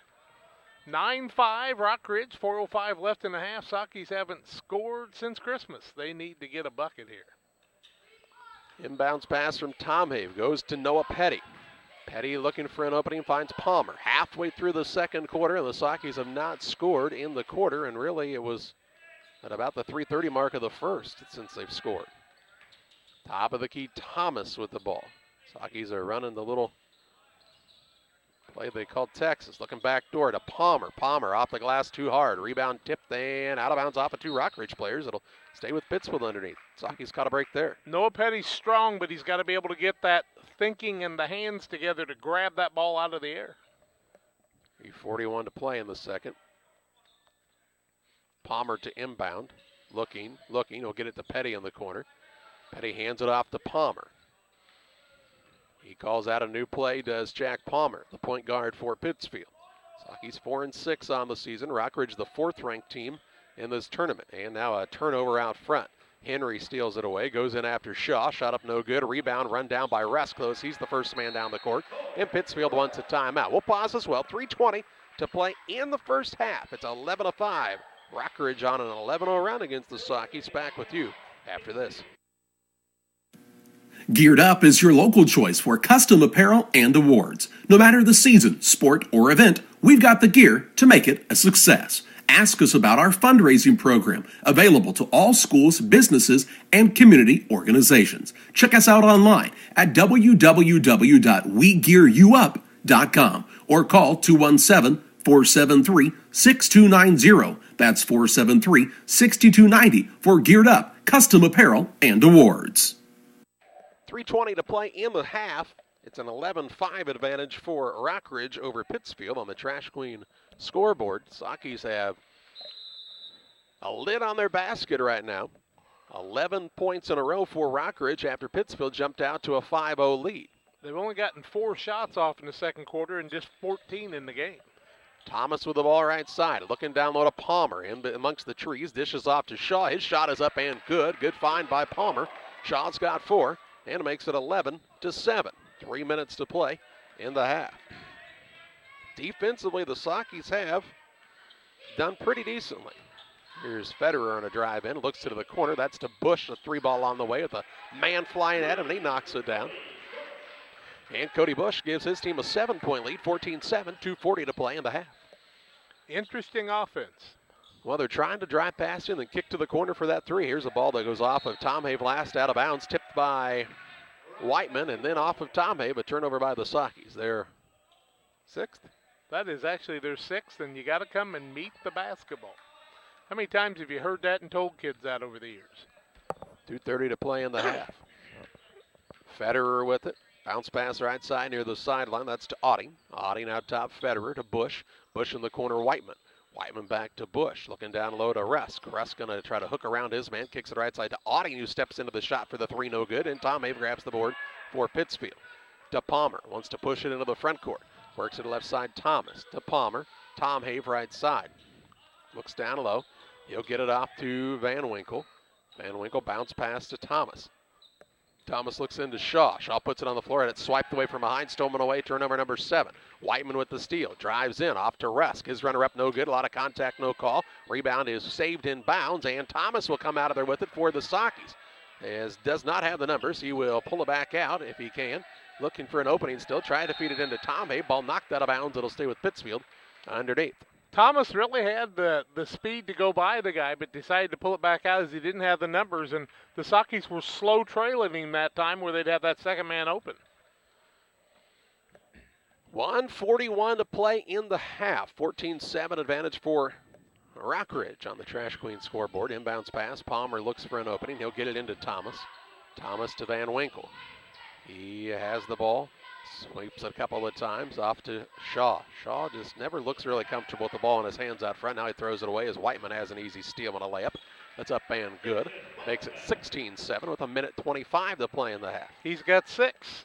9-5 Rockridge, 4:05 left in the half. Sockies haven't scored since Christmas. They need to get a bucket here. Inbounds pass from Tom Have goes to Noah Petty. Petty looking for an opening, finds Palmer. Halfway through the second quarter, and the Sockies have not scored in the quarter, and really it was at about the 3:30 mark of the first since they've scored. Top of the key, Thomas with the ball. Sockies are running the little play they called Texas. Looking back door to Palmer. Palmer off the glass too hard. Rebound tipped and out of bounds off of two Rockridge players. It'll stay with Pittsfield underneath. Sockies caught a break there. Noah Petty's strong, but he's got to be able to get that thinking and the hands together to grab that ball out of the air. 3:41 to play in the second. Palmer to inbound. Looking. He'll get it to Petty in the corner. Petty hands it off to Palmer. He calls out a new play, does Jack Palmer, the point guard for Pittsfield. Sockies 4-6 on the season. Rockridge, the fourth-ranked team in this tournament. And now a turnover out front. Henry steals it away, goes in after Shaw. Shot up no good. Rebound run down by Rusk. He's the first man down the court. And Pittsfield wants a timeout. We'll pause as well. 3:20 to play in the first half. It's 11-5. Rockridge on an 11-0 run against the Sockies. Back with you after this. Geared Up is your local choice for custom apparel and awards. No matter the season, sport, or event, we've got the gear to make it a success. Ask us about our fundraising program, available to all schools, businesses, and community organizations. Check us out online at www.wegearyouup.com or call 217-473-6290. That's 473-6290 for geared up custom apparel and awards. 3:20 to play in the half. It's an 11-5 advantage for Rockridge over Pittsfield on the Trash Queen scoreboard. Sockies have a lid on their basket right now. 11 points in a row for Rockridge after Pittsfield jumped out to a 5-0 lead. They've only gotten 4 shots off in the second quarter and just 14 in the game. Thomas with the ball right side, looking down low to Palmer in amongst the trees, dishes off to Shaw. His shot is up and good. Good find by Palmer. Shaw's got 4 and makes it 11-7. 3 minutes to play in the half. Defensively, the Sockies have done pretty decently. Here's Federer on a drive in, looks to the corner. That's to Bush, a 3-ball on the way with a man flying at him, and he knocks it down. And Cody Bush gives his team a 7-point lead, 14-7, 2:40 to play in the half. Interesting offense. Well, they're trying to drive past you and then kick to the corner for that 3. Here's a ball that goes off of Tom Have last out of bounds, tipped by Whiteman, and then off of Tom Have, a turnover by the Sockies. They're 6th. That is actually their 6th, and you got to come and meet the basketball. How many times have you heard that and told kids that over the years? 2:30 to play in the half. Federer with it. Bounce pass right side near the sideline. That's to Otting. Otting out top, Federer to Bush. Bush in the corner, Whiteman. Whiteman back to Bush. Looking down low to Rusk. Rusk going to try to hook around his man. Kicks it right side to Otting, who steps into the shot for the 3, no good. And Tom Have grabs the board for Pittsfield. To Palmer. Wants to push it into the front court. Works it left side, Thomas. To Palmer. Tom Have right side. Looks down low. He'll get it off to Van Winkle. Van Winkle bounce pass to Thomas. Thomas looks into Shaw. Shaw puts it on the floor, and it's swiped away from behind. Stolen away, turnover number 7. Whiteman with the steal. Drives in, off to Rusk. His runner-up no good. A lot of contact, no call. Rebound is saved in bounds, and Thomas will come out of there with it for the Sockies. As does not have the numbers. He will pull it back out if he can. Looking for an opening still. Try to feed it into Tom Hay. Ball knocked out of bounds. It'll stay with Pittsfield underneath. Thomas really had the speed to go by the guy, but decided to pull it back out as he didn't have the numbers, and the Sockies were slow trailing him that time where they'd have that second man open. 1:41 to play in the half. 14-7 advantage for Rockridge on the Trash Queen scoreboard. Inbounds pass. Palmer looks for an opening. He'll get it into Thomas. Thomas to Van Winkle. He has the ball. Sweeps a couple of times off to Shaw. Shaw just never looks really comfortable with the ball in his hands out front. Now he throws it away as Whiteman has an easy steal and a layup. That's up and good. Makes it 16-7 with 1:25 to play in the half. He's got 6.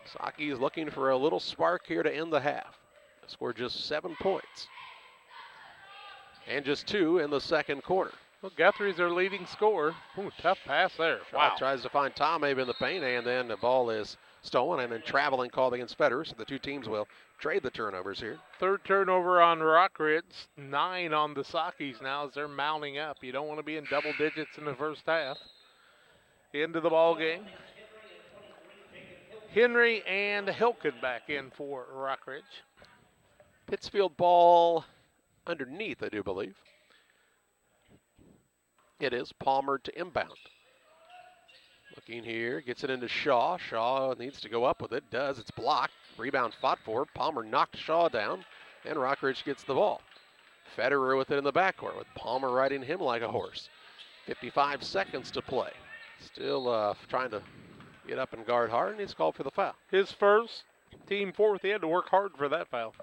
Saki is looking for a little spark here to end the half. Scored just 7 points. And just 2 in the second quarter. Well, Guthrie's their leading scorer. Ooh, tough pass there. Shaw tries to find Tom Abe in the paint, and then the ball is stolen, and then traveling called against Federer. So the two teams will trade the turnovers here. 3rd turnover on Rockridge, 9 on the Sockies now as they're mounting up. You don't want to be in double digits in the first half. Into the ball game. Henry and Hilken back in for Rockridge. Pittsfield ball underneath, I do believe. It is Palmer to inbound. Looking here, gets it into Shaw. Shaw needs to go up with it. Does. It's blocked. Rebound fought for. Palmer knocked Shaw down, and Rockridge gets the ball. Federer with it in the backcourt with Palmer riding him like a horse. 55 seconds to play. Still trying to get up and guard hard, and he's called for the foul. His first, team 4th. He had to work hard for that foul.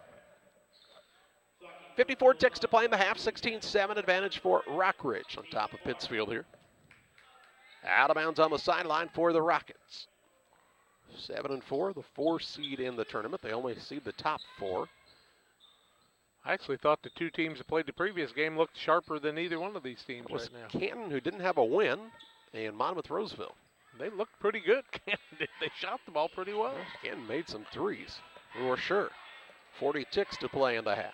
54 ticks to play in the half. 16-7 advantage for Rockridge on top of Pittsfield here. Out of bounds on the sideline for the Rockets. 7-4, the 4 seed in the tournament. They only seed the top 4. I actually thought the 2 teams that played the previous game looked sharper than either one of these teams It was right now. Canton, who didn't have a win, and Monmouth-Roseville. They looked pretty good. They shot the ball pretty well. Canton made some threes, for sure. 40 ticks to play in the half.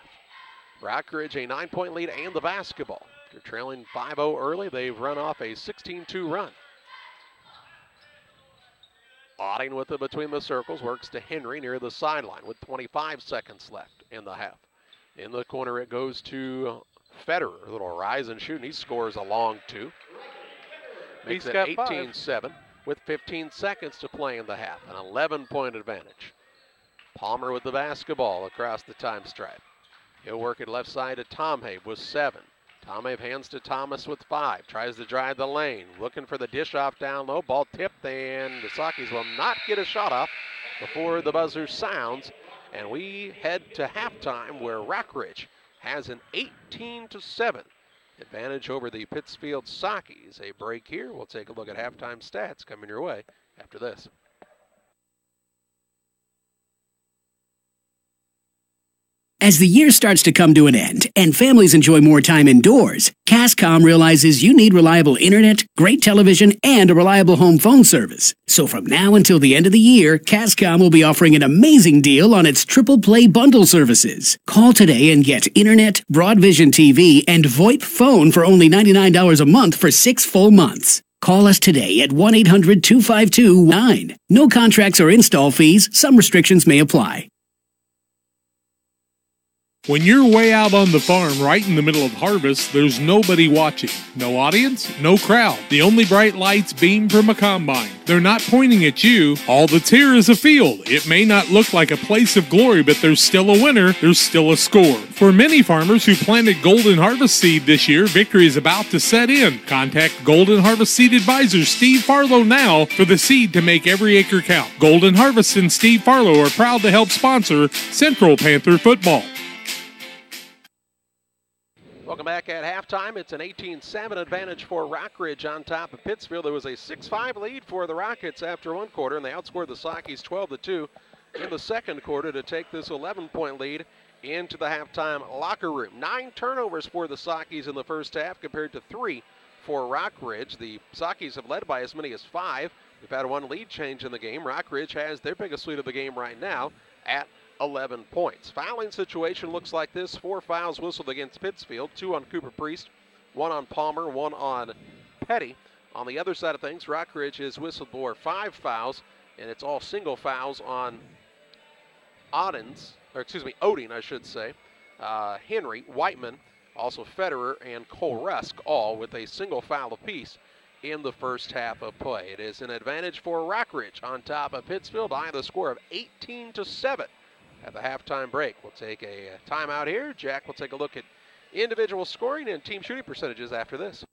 Rockridge a 9-point lead and the basketball. They're trailing 5-0 early. They've run off a 16-2 run. Otting with it between the circles. Works to Henry near the sideline with 25 seconds left in the half. In the corner it goes to Federer. A little rise and shoot, and he scores a long 2. Makes it 18-7 with 15 seconds to play in the half. An 11-point advantage. Palmer with the basketball across the time stripe. He'll work it left side to Tomhave with 7. Tomhave hands to Thomas with 5. Tries to drive the lane. Looking for the dish off down low. Ball tipped, and the Sakis will not get a shot off before the buzzer sounds. And we head to halftime where Rockridge has an 18-7 advantage over the Pittsfield Sakis. A break here. We'll take a look at halftime stats coming your way after this. As the year starts to come to an end and families enjoy more time indoors, Cascom realizes you need reliable internet, great television, and a reliable home phone service. So from now until the end of the year, Cascom will be offering an amazing deal on its triple play bundle services. Call today and get internet, Broadvision TV, and VoIP phone for only $99 a month for 6 full months. Call us today at 1-800-252-9. No contracts or install fees. Some restrictions may apply. When you're way out on the farm right in the middle of harvest, there's nobody watching. No audience, no crowd. The only bright lights beam from a combine. They're not pointing at you. All that's here is a field. It may not look like a place of glory, but there's still a winner. There's still a score. For many farmers who planted Golden Harvest seed this year, victory is about to set in. Contact Golden Harvest Seed Advisor Steve Farlow now for the seed to make every acre count. Golden Harvest and Steve Farlow are proud to help sponsor Central Panther football. Welcome back at halftime. It's an 18-7 advantage for Rockridge on top of Pittsfield. There was a 6-5 lead for the Rockets after one quarter, and they outscored the Sakis 12-2 in the second quarter to take this 11-point lead into the halftime locker room. 9 turnovers for the Sakis in the first half compared to 3 for Rockridge. The Sakis have led by as many as 5. We've had one lead change in the game. Rockridge has their biggest lead of the game right now at 11 points. Fouling situation looks like this. 4 fouls whistled against Pittsfield. 2 on Cooper Priest, 1 on Palmer, 1 on Petty. On the other side of things, Rockridge has whistled for 5 fouls, and it's all single fouls on Odin, I should say. Henry, Whiteman, also Federer, and Cole Rusk, all with a single foul apiece in the first half of play. It is an advantage for Rockridge on top of Pittsfield by the score of 18-7. At the halftime break. We'll take a timeout here. Jack will take a look at individual scoring and team shooting percentages after this.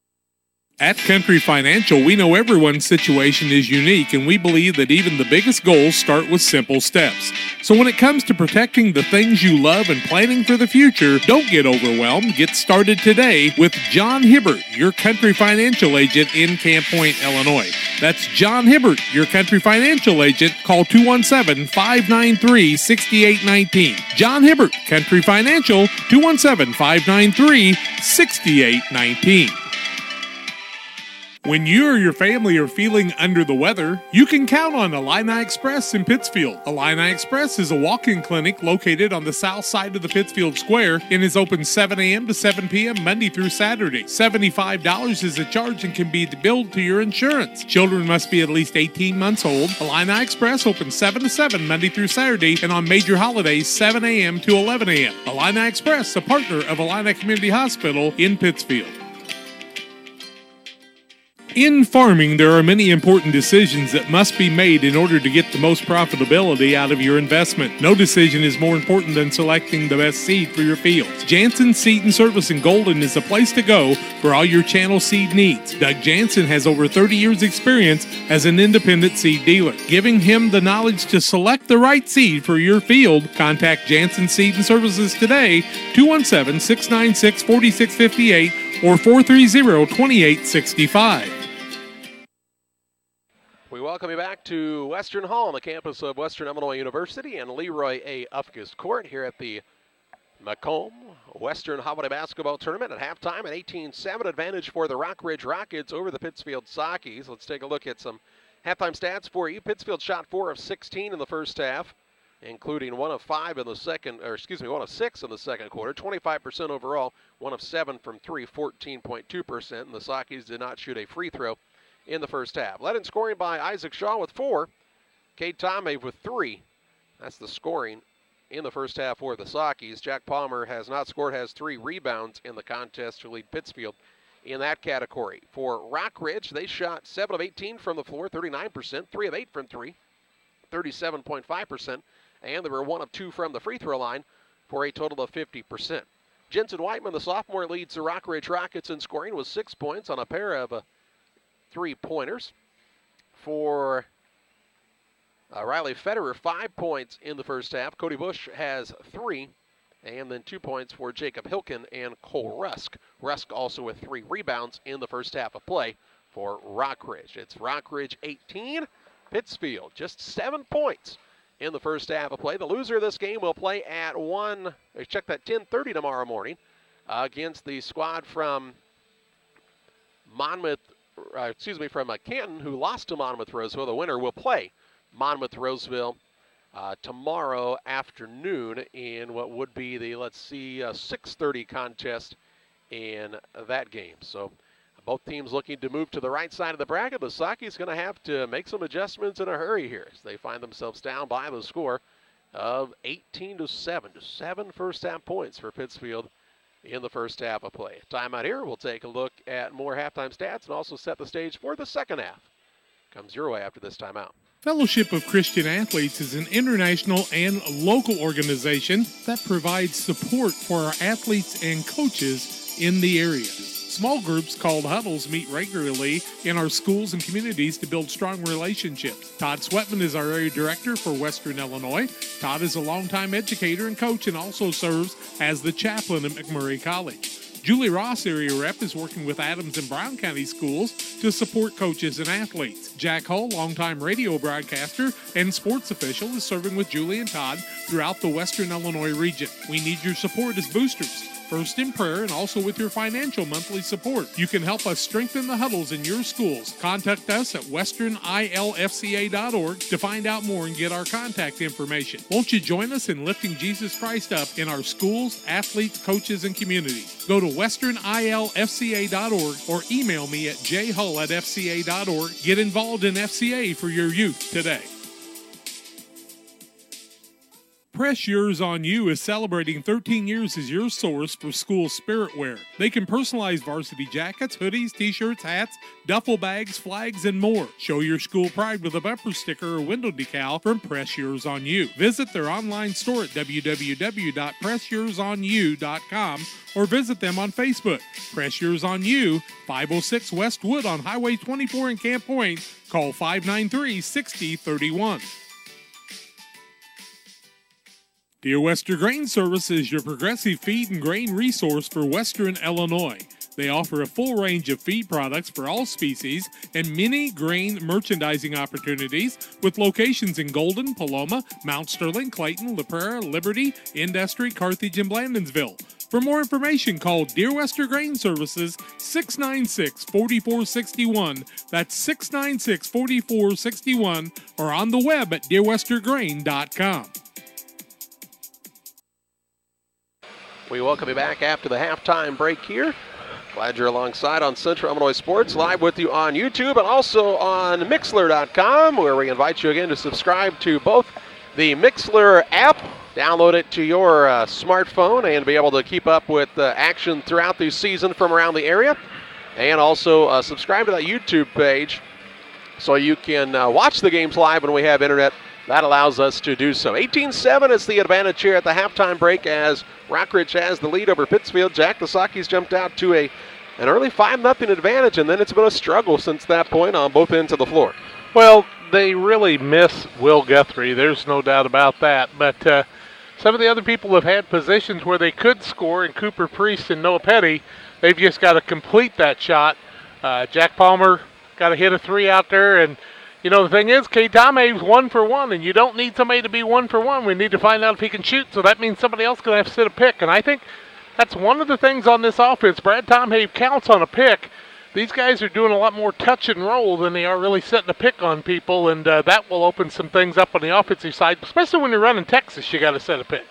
At Country Financial, we know everyone's situation is unique, and we believe that even the biggest goals start with simple steps. So when it comes to protecting the things you love and planning for the future, don't get overwhelmed. Get started today with John Hibbert, your Country Financial agent in Camp Point, Illinois. That's John Hibbert, your Country Financial agent. Call 217-593-6819. John Hibbert, Country Financial, 217-593-6819. When you or your family are feeling under the weather, you can count on Illini Express in Pittsfield. Illini Express is a walk-in clinic located on the south side of the Pittsfield Square and is open 7 a.m. to 7 p.m. Monday through Saturday. $75 is the charge and can be billed to your insurance. Children must be at least 18 months old. Illini Express opens 7 to 7 Monday through Saturday and on major holidays 7 a.m. to 11 a.m. Illini Express, a partner of Illini Community Hospital in Pittsfield. In farming, there are many important decisions that must be made in order to get the most profitability out of your investment. No decision is more important than selecting the best seed for your fields. Jansen Seed and Service in Golden is the place to go for all your channel seed needs. Doug Jansen has over 30 years experience as an independent seed dealer. Giving him the knowledge to select the right seed for your field, contact Jansen Seed and Services today, 217-696-4658 or 430-2865. We welcome you back to Western Hall on the campus of Western Illinois University and Leroy A. Ufkus Court here at the Macomb Western Holiday Basketball Tournament. At halftime, an 18-7 advantage for the Rockridge Rockets over the Pittsfield Sakis. Let's take a look at some halftime stats for you. Pittsfield shot 4 of 16 in the first half, including 1 of 6 in the second quarter, 25% overall, 1 of 7 from 3, 14.2%, and the Sakis did not shoot a free throw in the first half. Led in scoring by Isaac Shaw with 4, Cade Tomave with 3. That's the scoring in the first half for the Sakis. Jack Palmer has not scored, has 3 rebounds in the contest to lead Pittsfield in that category. For Rockridge, they shot 7 of 18 from the floor, 39%, 3 of 8 from 3, 37.5%, and they were 1 of 2 from the free throw line for a total of 50%. Jensen Whiteman, the sophomore, leads the Rockridge Rockets in scoring with 6 points on a pair of three-pointers. For Riley Federer, 5 points in the first half. Cody Bush has 3, and then 2 points for Jacob Hilken and Cole Rusk. Rusk also with 3 rebounds in the first half of play for Rockridge. It's Rockridge 18, Pittsfield just 7 points in the first half of play. The loser of this game will play at 10:30 tomorrow morning against the squad from from Canton, who lost to Monmouth Roseville. The winner will play Monmouth Roseville tomorrow afternoon in what would be the, 6:30 contest in that game. So both teams looking to move to the right side of the bracket. The Saki's going to have to make some adjustments in a hurry here as they find themselves down by the score of 18-7. Just 7 first-half points for Pittsfield in the first half of play. Timeout here. We'll take a look at more halftime stats and also set the stage for the second half. Comes your way after this timeout. Fellowship of Christian Athletes is an international and local organization that provides support for our athletes and coaches in the area. Small groups called huddles meet regularly in our schools and communities to build strong relationships. Todd Sweatman is our area director for Western Illinois. Todd is a longtime educator and coach and also serves as the chaplain at McMurray College. Julie Ross, area rep, is working with Adams and Brown County schools to support coaches and athletes. Jack Hull, longtime radio broadcaster and sports official, is serving with Julie and Todd throughout the Western Illinois region. We need your support as boosters, first in prayer and also with your financial monthly support. You can help us strengthen the huddles in your schools. Contact us at westernilfca.org to find out more and get our contact information. Won't you join us in lifting Jesus Christ up in our schools, athletes, coaches, and community? Go to westernilfca.org or email me at jhull@fca.org. Get involved in FCA for your youth today. Press Yours on You is celebrating 13 years as your source for school spirit wear. They can personalize varsity jackets, hoodies, t-shirts, hats, duffel bags, flags, and more. Show your school pride with a bumper sticker or window decal from Press Yours on You. Visit their online store at www.pressyoursonu.com or visit them on Facebook. Press Yours on You, 506 West Wood on Highway 24 in Camp Point. Call 593-6031. Dear Western Grain Service is your progressive feed and grain resource for Western Illinois. They offer a full range of feed products for all species and many grain merchandising opportunities with locations in Golden, Paloma, Mount Sterling, Clayton, La Prairie, Liberty, Industry, Carthage, and Blandonsville. For more information, call Dear Western Grain Services 696-4461. That's 696-4461 or on the web at dearwesterngrain.com. We welcome you back after the halftime break here. Glad you're alongside on Central Illinois Sports, live with you on YouTube and also on Mixlr.com, where we invite you again to subscribe to both the Mixlr app, download it to your smartphone, and be able to keep up with action throughout the season from around the area, and also subscribe to that YouTube page so you can watch the games live when we have internet. That allows us to do so. 18-7 is the advantage here at the halftime break as Rockridge has the lead over Pittsfield. Jack Lasaki's jumped out to an early 5-0 advantage, and then it's been a struggle since that point on both ends of the floor. Well, they really miss Will Guthrie. There's no doubt about that. But some of the other people have had positions where they could score, and Cooper Priest and Noah Petty, they've just got to complete that shot. Jack Palmer got to hit a three out there, and you know, the thing is, K-Tame's 1 for 1, and you don't need somebody to be 1 for 1. We need to find out if he can shoot, so that means somebody else is going to have to sit a pick. And I think that's one of the things on this offense. Brad Tomhave counts on a pick. These guys are doing a lot more touch and roll than they are really setting a pick on people, and that will open some things up on the offensive side, especially when you're running Texas. You got to set a pick.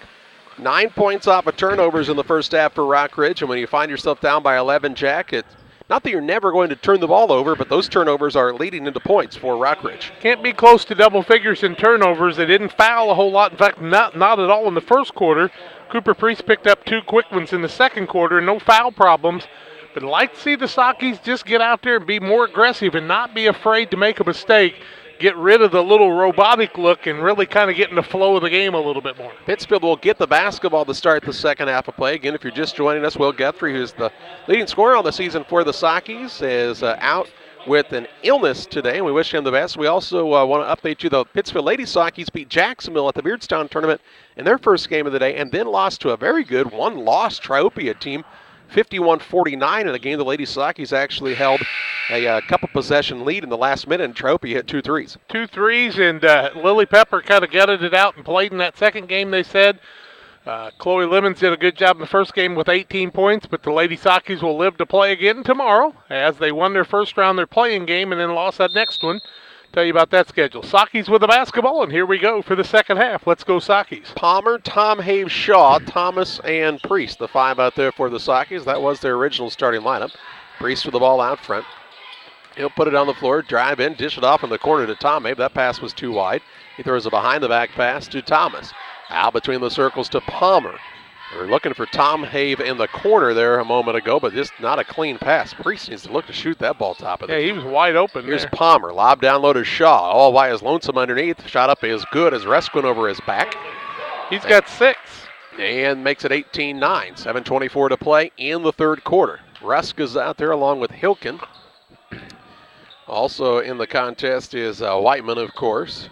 9 points off of turnovers in the first half for Rockridge, and when you find yourself down by 11, Jack, it's not that you're never going to turn the ball over, but those turnovers are leading into points for Rockridge. Can't be close to double figures in turnovers. They didn't foul a whole lot. In fact, not at all in the first quarter. Cooper Priest picked up 2 quick ones in the second quarter. No foul problems. But I'd like to see the Sakis just get out there and be more aggressive and not be afraid to make a mistake. get rid of the little robotic look and really kind of get in the flow of the game a little bit more. Pittsfield will get the basketball to start the second half of play. Again, if you're just joining us, Will Guthrie, who's the leading scorer on the season for the Sockies, is out with an illness today, and we wish him the best. We also want to update you, the Pittsfield Lady Sockies beat Jacksonville at the Beardstown tournament in their first game of the day, and then lost to a very good one-loss Triopia team, 51-49 in a game the Lady Sockies actually held a couple possession lead in the last minute, and Triopia hit 2 threes. 2 threes, and Lily Pepper kind of gutted it out and played in that second game, they said. Chloe Lemons did a good job in the first game with 18 points, but the Lady Sockies will live to play again tomorrow as they won their first round, their playing game, and then lost that next one. Tell you about that schedule. Sockies with the basketball, and here we go for the second half. Let's go Sockies. Palmer, Tom Haves, Shaw, Thomas, and Priest, the 5 out there for the Sockies. That was their original starting lineup. Priest with the ball out front. He'll put it on the floor, drive in, dish it off in the corner to Tom Haves. That pass was too wide. He throws a behind-the-back pass to Thomas. Out between the circles to Palmer. They were looking for Tom Haves in the corner there a moment ago, but just not a clean pass. Priest needs to look to shoot that ball top of the he was wide open. Here's there. Palmer. Lob down low to Shaw. All by his lonesome underneath. Shot up is good as Resk went over his back. He's got 6. And makes it 18-9. 7:24 to play in the third quarter. Resk is out there along with Hilken. Also in the contest is Whiteman, of course.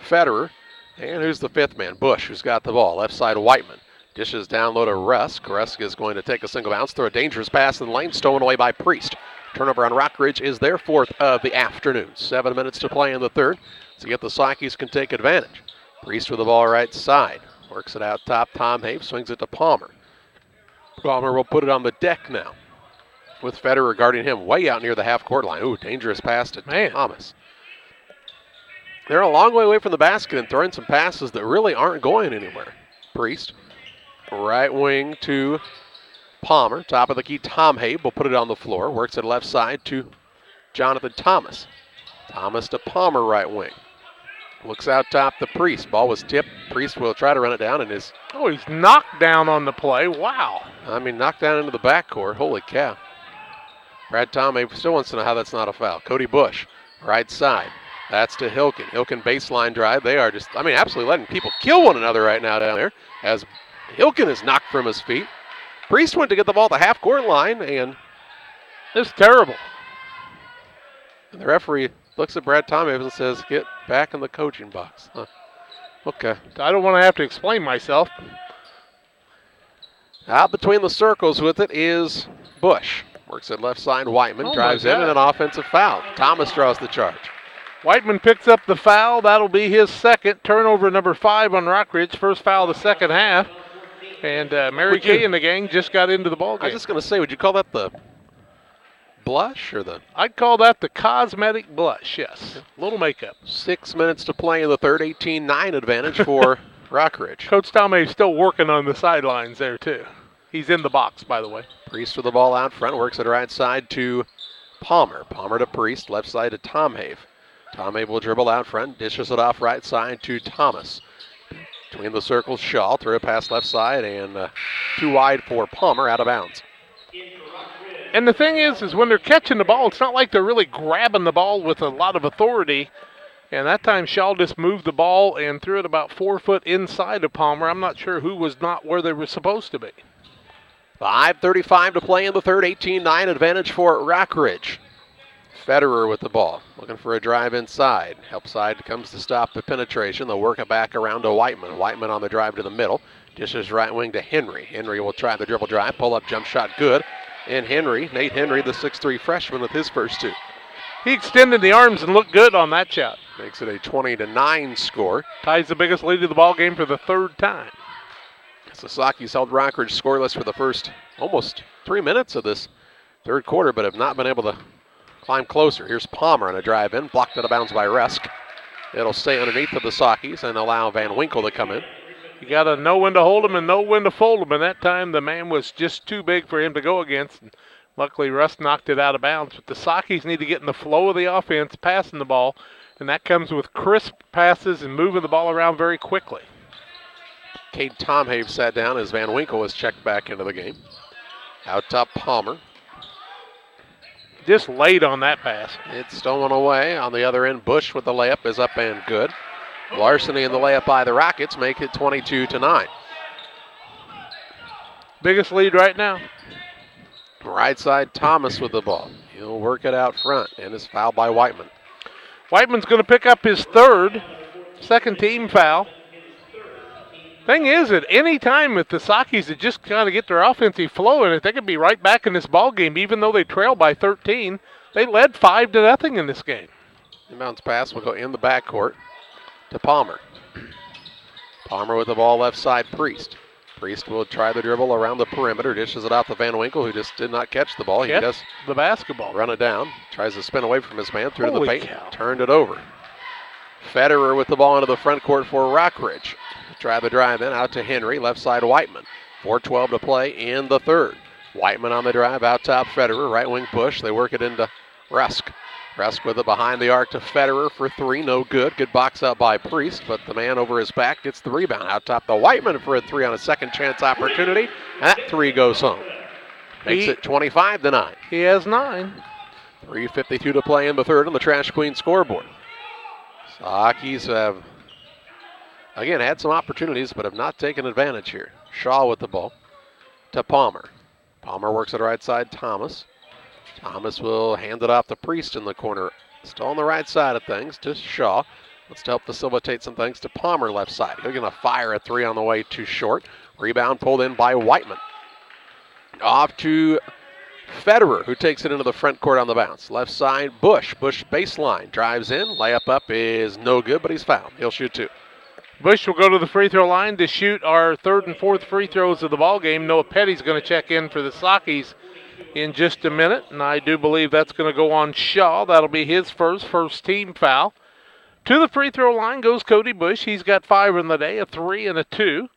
Federer. And who's the 5th man? Bush, who's got the ball. Left side, Whiteman. Dishes down low to Resk. Resk is going to take a single bounce, throw a dangerous pass in the lane, stolen away by Priest. Turnover on Rockridge is their 4th of the afternoon. 7 minutes to play in the third. So yet the Sockies can take advantage. Priest with the ball right side. Works it out top. Tom Haves swings it to Palmer. Palmer will put it on the deck now, with Federer guarding him way out near the half-court line. Ooh, dangerous pass to Thomas. They're a long way away from the basket and throwing some passes that really aren't going anywhere. Priest, right wing to Palmer. Top of the key, Tom Haves will put it on the floor. Works it left side to Jonathan Thomas. Thomas to Palmer, right wing. Looks out top to Priest. Ball was tipped. Priest will try to run it down and is... Oh, he's knocked down on the play. Wow. I mean, knocked down into the backcourt. Holy cow. Brad Tom Haves still wants to know how that's not a foul. Cody Bush, right side. That's to Hilken. Hilken baseline drive. They are just, absolutely letting people kill one another right now down there as Hilken is knocked from his feet. Priest went to get the ball at the half-court line, and it's terrible. The referee looks at Brad Tom Haves and says, get back in the coaching box. Okay. I don't want to have to explain myself. Out between the circles with it is Bush. Works at left side. Whiteman drives in, and an offensive foul. Thomas draws the charge. Whiteman picks up the foul. That'll be his second. Turnover number 5 on Rockridge. First foul of the second half. And Mary Kay and the gang just got into the ballgame. I was just going to say, would you call that the blush or the... I'd call that the cosmetic blush, yes. A little makeup. 6 minutes to play in the third. 18-9 advantage for Rockridge. Coach Tomei still working on the sidelines there, too. He's in the box, by the way. Priest with the ball out front. Works it right side to Palmer. Palmer to Priest. Left side to Tom Haves. Tom Haves will dribble out front, dishes it off right side to Thomas. Between the circles, Shaw threw a pass left side and too wide for Palmer, out of bounds. And the thing is when they're catching the ball, it's not like they're really grabbing the ball with a lot of authority. And that time Shaw just moved the ball and threw it about 4 foot inside of Palmer. I'm not sure who was not where they were supposed to be. 5:35 to play in the third. 18-9 advantage for Rockridge. Federer with the ball, looking for a drive inside. Help side comes to stop the penetration. They'll work it back around to Whiteman. Whiteman on the drive to the middle. Dishes right wing to Henry. Henry will try the dribble drive. Pull up jump shot good. And Nate Henry, the 6'3 freshman with his first 2. He extended the arms and looked good on that shot. Makes it a 20-9 score. Ties the biggest lead of the ball game for the 3rd time. Sasaki's held Rockridge scoreless for the first almost 3 minutes of this third quarter, but have not been able to climb closer. Here's Palmer on a drive in, blocked out of bounds by Resk. It'll stay underneath of the Sockies and allow Van Winkle to come in. You got to know when to hold him and know when to fold him, and that time the man was just too big for him to go against. And luckily, Russ knocked it out of bounds. But the Sockies need to get in the flow of the offense, passing the ball, and that comes with crisp passes and moving the ball around very quickly. Cade Tom Haves sat down as Van Winkle was checked back into the game. Out top, Palmer. just late on that pass. It's stolen away. On the other end, Bush with the layup is up and good. Larceny and the layup by the Rockets make it 22-9. Biggest lead right now. Right side, Thomas with the ball. He'll work it out front, and is fouled by Whiteman. Whiteman's going to pick up his second team foul. Thing is, at any time if the Sakis would just kind of get their offensive flow in it, they could be right back in this ball game, even though they trail by 13. They led 5-0 in this game. Inbounds pass will go in the backcourt to Palmer. Palmer with the ball left side, Priest. Priest will try the dribble around the perimeter, dishes it out to Van Winkle, who just did not catch the ball. He does the basketball. Run it down, tries to spin away from his man, through to the Holy paint, cow. Turned it over. Federer with the ball into the front court for Rockridge. Try the drive in, out to Henry, left side Whiteman. 4:12 to play in the third. Whiteman on the drive, out top Federer, right wing push. They work it into Rusk. Rusk with it behind the arc to Federer for three, no good. Good box out by Priest, but the man over his back gets the rebound. Out top to Whiteman for a three on a second chance opportunity. And that three goes home. Makes it 25-9. He has 9. 3:52 to play in the third on the Trash Queen scoreboard. Sakis have, again, had some opportunities, but have not taken advantage here. Shaw with the ball to Palmer. Palmer works it right side, Thomas. Thomas will hand it off to Priest in the corner. Still on the right side of things to Shaw. Let's help facilitate some things to Palmer left side. He's going to fire a three on the way too short. Rebound pulled in by Whiteman. Off to Federer, who takes it into the front court on the bounce. Left side, Bush. Bush baseline. Drives in. Layup up is no good, but he's fouled. He'll shoot two. Bush will go to the free throw line to shoot our third and fourth free throws of the ball game. Noah Petty's going to check in for the Sakis in just a minute, and I do believe that's going to go on Shaw. That'll be his first team foul. To the free throw line goes Cody Bush. He's got 5 in the day, a 3 and a 2.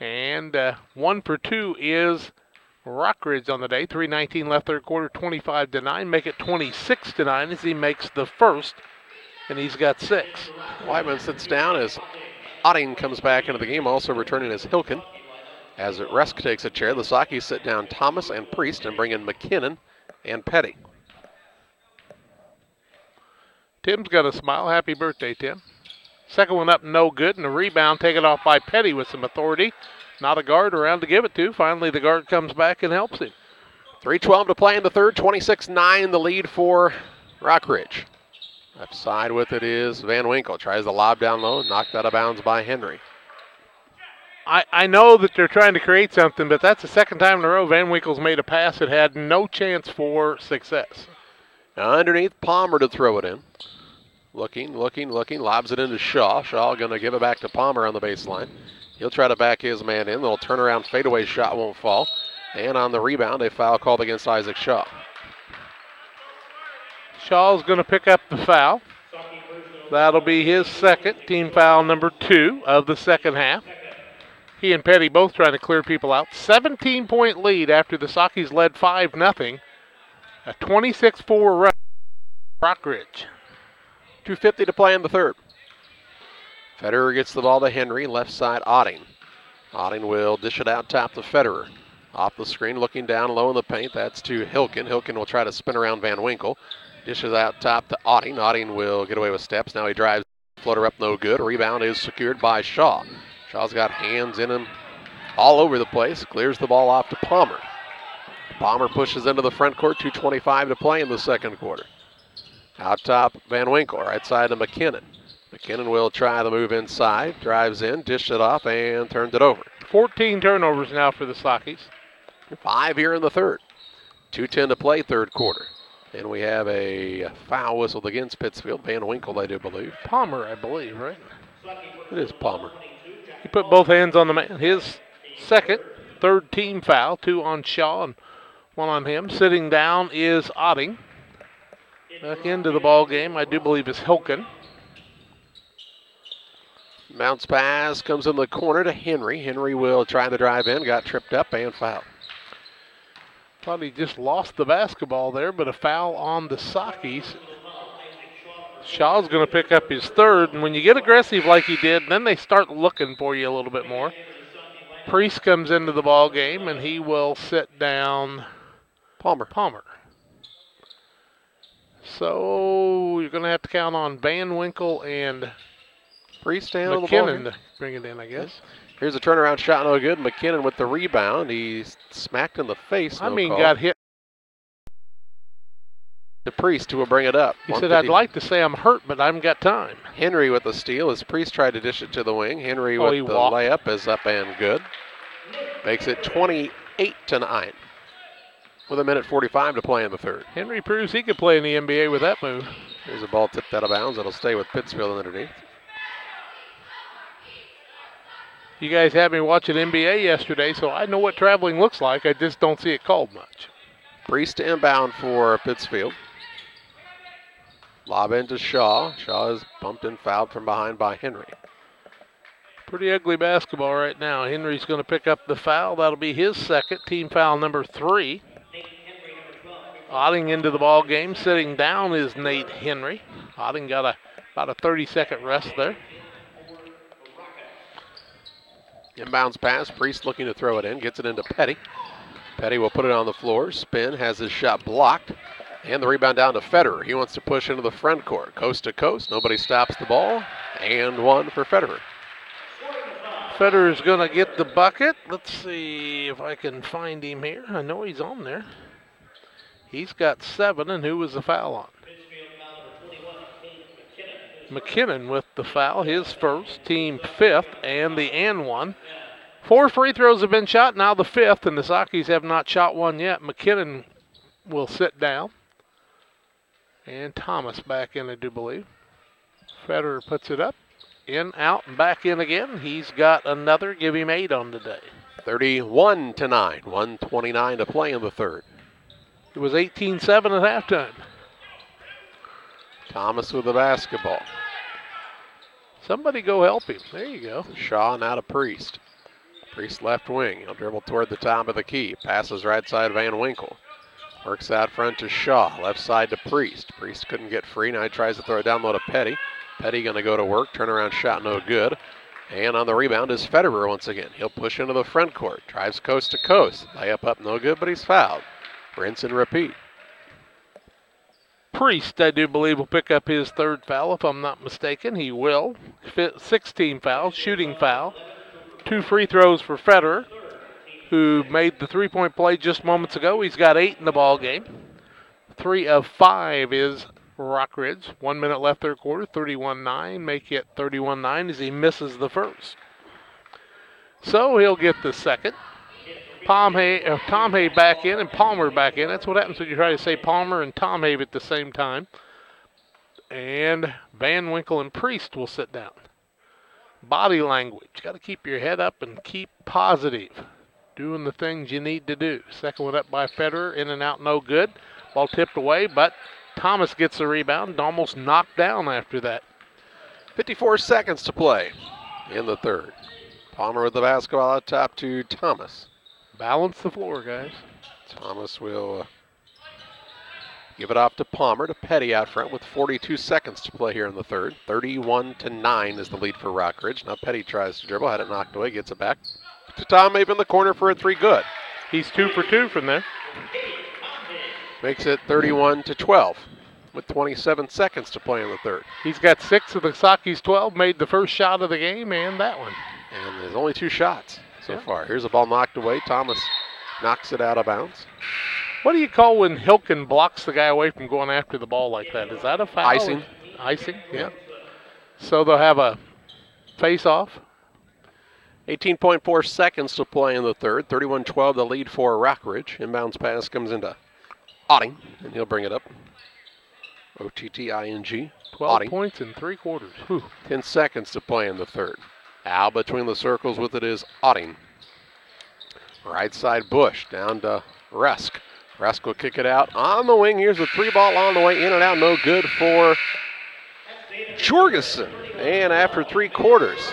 And 1 for 2 is Rockridge on the day. 3:19 left third quarter, 25-9. Make it 26-9 as he makes the first, and he's got 6. Whiteman sits down as Otting comes back into the game, also returning as Hilken. As Rusk takes a chair, the Sakis sit down Thomas and Priest and bring in McKinnon and Petty. Tim's got a smile. Happy birthday, Tim. Second one up, no good, and a rebound taken off by Petty with some authority. Not a guard around to give it to. Finally, the guard comes back and helps him. 3:12 to play in the third, 26-9 the lead for Rockridge. Left side with it is Van Winkle. Tries the lob down low, knocked out of bounds by Henry. I know that they're trying to create something, but that's the second time in a row Van Winkle's made a pass that had no chance for success. Now underneath, Palmer to throw it in. Looking, lobs it into Shaw. Shaw going to give it back to Palmer on the baseline. He'll try to back his man in. They'll turn around, fadeaway shot won't fall. And on the rebound, a foul called against Isaac Shaw. Shaw's going to pick up the foul. That'll be his second, team foul number 2 of the second half. He and Petty both trying to clear people out. 17-point lead after the Sakis led 5-0. A 26-4 run. Rockridge. 2:50 to play in the third. Federer gets the ball to Henry, left side Otting. Otting will dish it out top to Federer. Off the screen, looking down low in the paint. That's to Hilken. Hilken will try to spin around Van Winkle. Dishes out top to Otting. Otting will get away with steps. Now he drives. Floater up, no good. Rebound is secured by Shaw. Shaw's got hands in him all over the place. Clears the ball off to Palmer. Palmer pushes into the front court. 2:25 to play in the second quarter. Out top, Van Winkle. Right side to McKinnon. McKinnon will try the move inside. Drives in, dished it off, and turns it over. 14 turnovers now for the Sakis. 5 here in the third. 2:10 to play, third quarter. And we have a foul whistled against Pittsfield. Van Winkle, I do believe. Palmer, I believe, right? It is Palmer. He put both hands on the man. His third team foul. 2 on Shaw and 1 on him. Sitting down is Otting. Back into the ball game, I do believe, is Hilken. Bounce pass comes in the corner to Henry. Henry will try the drive in. Got tripped up and fouled. Thought he just lost the basketball there, but a foul on the Sakis. Shaw's going to pick up his third, and when you get aggressive like he did, then they start looking for you a little bit more. Priest comes into the ball game, and he will sit down Palmer. So you're going to have to count on Van Winkle and Priest to handle the ball. McKinnon to bring it in, I guess. Here's a turnaround shot, no good. McKinnon with the rebound. He's smacked in the face. No call. Got hit. The Priest who will bring it up. He said, I'd like to say I'm hurt, but I haven't got time. Henry with the steal as Priest tried to dish it to the wing. Henry with the layup is up and good. Makes it 28-9 with 1:45 to play in the third. Henry proves he could play in the NBA with that move. Here's a ball tipped out of bounds. It'll stay with Pittsfield underneath. You guys had me watching NBA yesterday, so I know what traveling looks like. I just don't see it called much. Priest to inbound for Pittsfield. Lob into Shaw. Shaw is bumped and fouled from behind by Henry. Pretty ugly basketball right now. Henry's going to pick up the foul. That'll be his second, team foul number 3. Otting into the ball game. Sitting down is Nate Henry. Otting got about a 30-second rest there. Inbounds pass. Priest looking to throw it in. Gets it into Petty. Petty will put it on the floor. Spin, has his shot blocked. And the rebound down to Federer. He wants to push into the front court. Coast to coast. Nobody stops the ball. And one for Federer. Federer's going to get the bucket. Let's see if I can find him here. I know he's on there. He's got 7, and who was the foul on? McKinnon with the foul, his first, team 5th, and the and one. 4 free throws have been shot, now the 5th, and the Sakis have not shot one yet. McKinnon will sit down. And Thomas back in, I do believe. Federer puts it up. In, out, and back in again. He's got another. Give him 8 on the day. 31-9. 1:29 to play in the third. It was 18-7 at halftime. Thomas with the basketball. Somebody go help him. There you go. Shaw now to Priest. Priest left wing. He'll dribble toward the top of the key. Passes right side Van Winkle. Works out front to Shaw. Left side to Priest. Priest couldn't get free. Now he tries to throw it down low to Petty. Petty going to go to work. Turnaround shot no good. And on the rebound is Federer once again. He'll push into the front court. Drives coast to coast. Layup up no good, but he's fouled. Rinse and repeat. Priest, I do believe, will pick up his 3rd foul, if I'm not mistaken. He will. 16 fouls, shooting foul. 2 free throws for Federer, who made the 3-point play just moments ago. He's got 8 in the ball game. 3 of 5 is Rockridge. 1 minute left third quarter, 31-9. Make it 31-9 as he misses the first. So he'll get the second. Tom Hay back in and Palmer back in. That's what happens when you try to say Palmer and Tom Hay at the same time. And Van Winkle and Priest will sit down. Body language. Got to keep your head up and keep positive. Doing the things you need to do. Second one up by Federer. In and out, no good. Ball tipped away, but Thomas gets the rebound and almost knocked down after that. 54 seconds to play in the third. Palmer with the basketball out top to Thomas. Balance the floor, guys. Thomas will give it off to Palmer to Petty out front with 42 seconds to play here in the third. 31-9 is the lead for Rockridge. Now Petty tries to dribble, had it knocked away, gets it back to Tom Abe in the corner for a 3 good. He's 2 for 2 from there. Makes it 31-12 with 27 seconds to play in the third. He's got 6 of the Sakis 12, made the first shot of the game and that one. And there's only 2 shots so far. Here's a ball knocked away. Thomas knocks it out of bounds. What do you call when Hilken blocks the guy away from going after the ball like that? Is that a foul? Icing. Icing, yeah. So they'll have a face-off. 18.4 seconds to play in the third. 31-12 the lead for Rockridge. Inbounds pass comes into Otting, and he'll bring it up. O-T-T-I-N-G. 12 Otting. points in 3 quarters. Whew. 10 seconds to play in the third. Out between the circles with it is Otting. Right side Bush down to Rusk. Rusk will kick it out on the wing. Here's a 3-ball on the way. In and out, no good for Jorgensen. And after 3 quarters,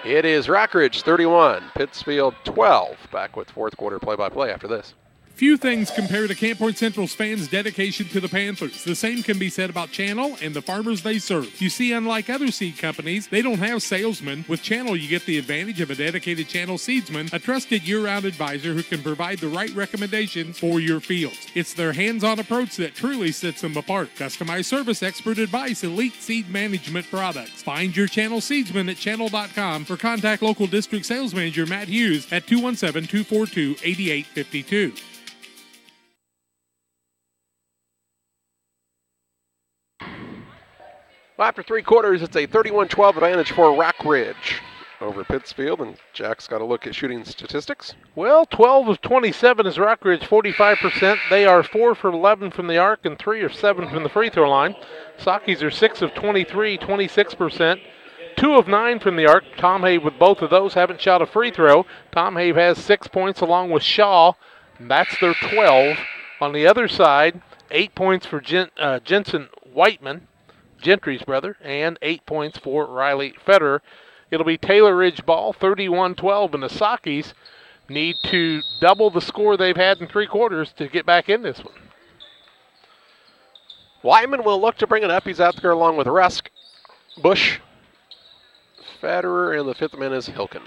it is Rockridge 31, Pittsfield 12. Back with fourth quarter play-by-play after this. Few things compare to Camp Point Central's fans' dedication to the Panthers. The same can be said about Channel and the farmers they serve. You see, unlike other seed companies, they don't have salesmen. With Channel, you get the advantage of a dedicated Channel seedsman, a trusted year-round advisor who can provide the right recommendations for your fields. It's their hands-on approach that truly sets them apart. Customized service, expert advice, elite seed management products. Find your Channel seedsman at channel.com or contact local district sales manager Matt Hughes at 217-242-8852. Well, after 3 quarters, it's a 31-12 advantage for Rockridge over Pittsfield, and Jack's got a look at shooting statistics. Well, 12 of 27 is Rockridge, 45%. They are 4 for 11 from the arc and 3 of 7 from the free throw line. Sockies are 6 of 23, 26%. 2 of 9 from the arc. Tom Have with both of those haven't shot a free throw. Tom Have has 6 points along with Shaw. And that's their 12. On the other side, 8 points for Jensen Whiteman, Gentry's brother, and 8 points for Riley Federer. It'll be Taylor Ridge ball, 31-12, and the Sockies need to double the score they've had in 3 quarters to get back in this one. Wyman will look to bring it up. He's out there along with Rusk, Bush, Federer, and the 5th man is Hilken.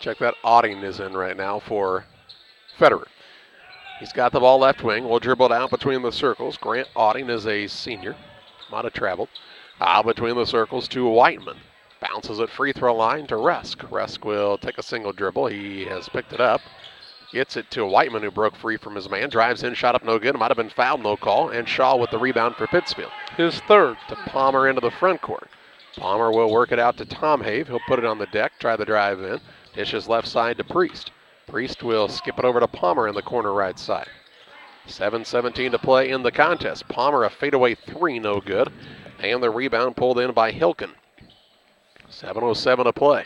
Check that. Auding is in right now for Federer. He's got the ball left wing. Will dribble it out between the circles. Grant Auding is a senior. Might have traveled. Between the circles to Whiteman. Bounces at free throw line to Rusk. Rusk will take a single dribble. He has picked it up. Gets it to Whiteman, who broke free from his man. Drives in, shot up, no good. Might have been fouled, no call. And Shaw with the rebound for Pittsfield. His 3rd. To Palmer into the front court. Palmer will work it out to Tom Have. He'll put it on the deck, try the drive in. Dishes left side to Priest. Priest will skip it over to Palmer in the corner right side. 7:17 to play in the contest. Palmer a fadeaway 3, no good. And the rebound pulled in by Hilken. 7:07 to play.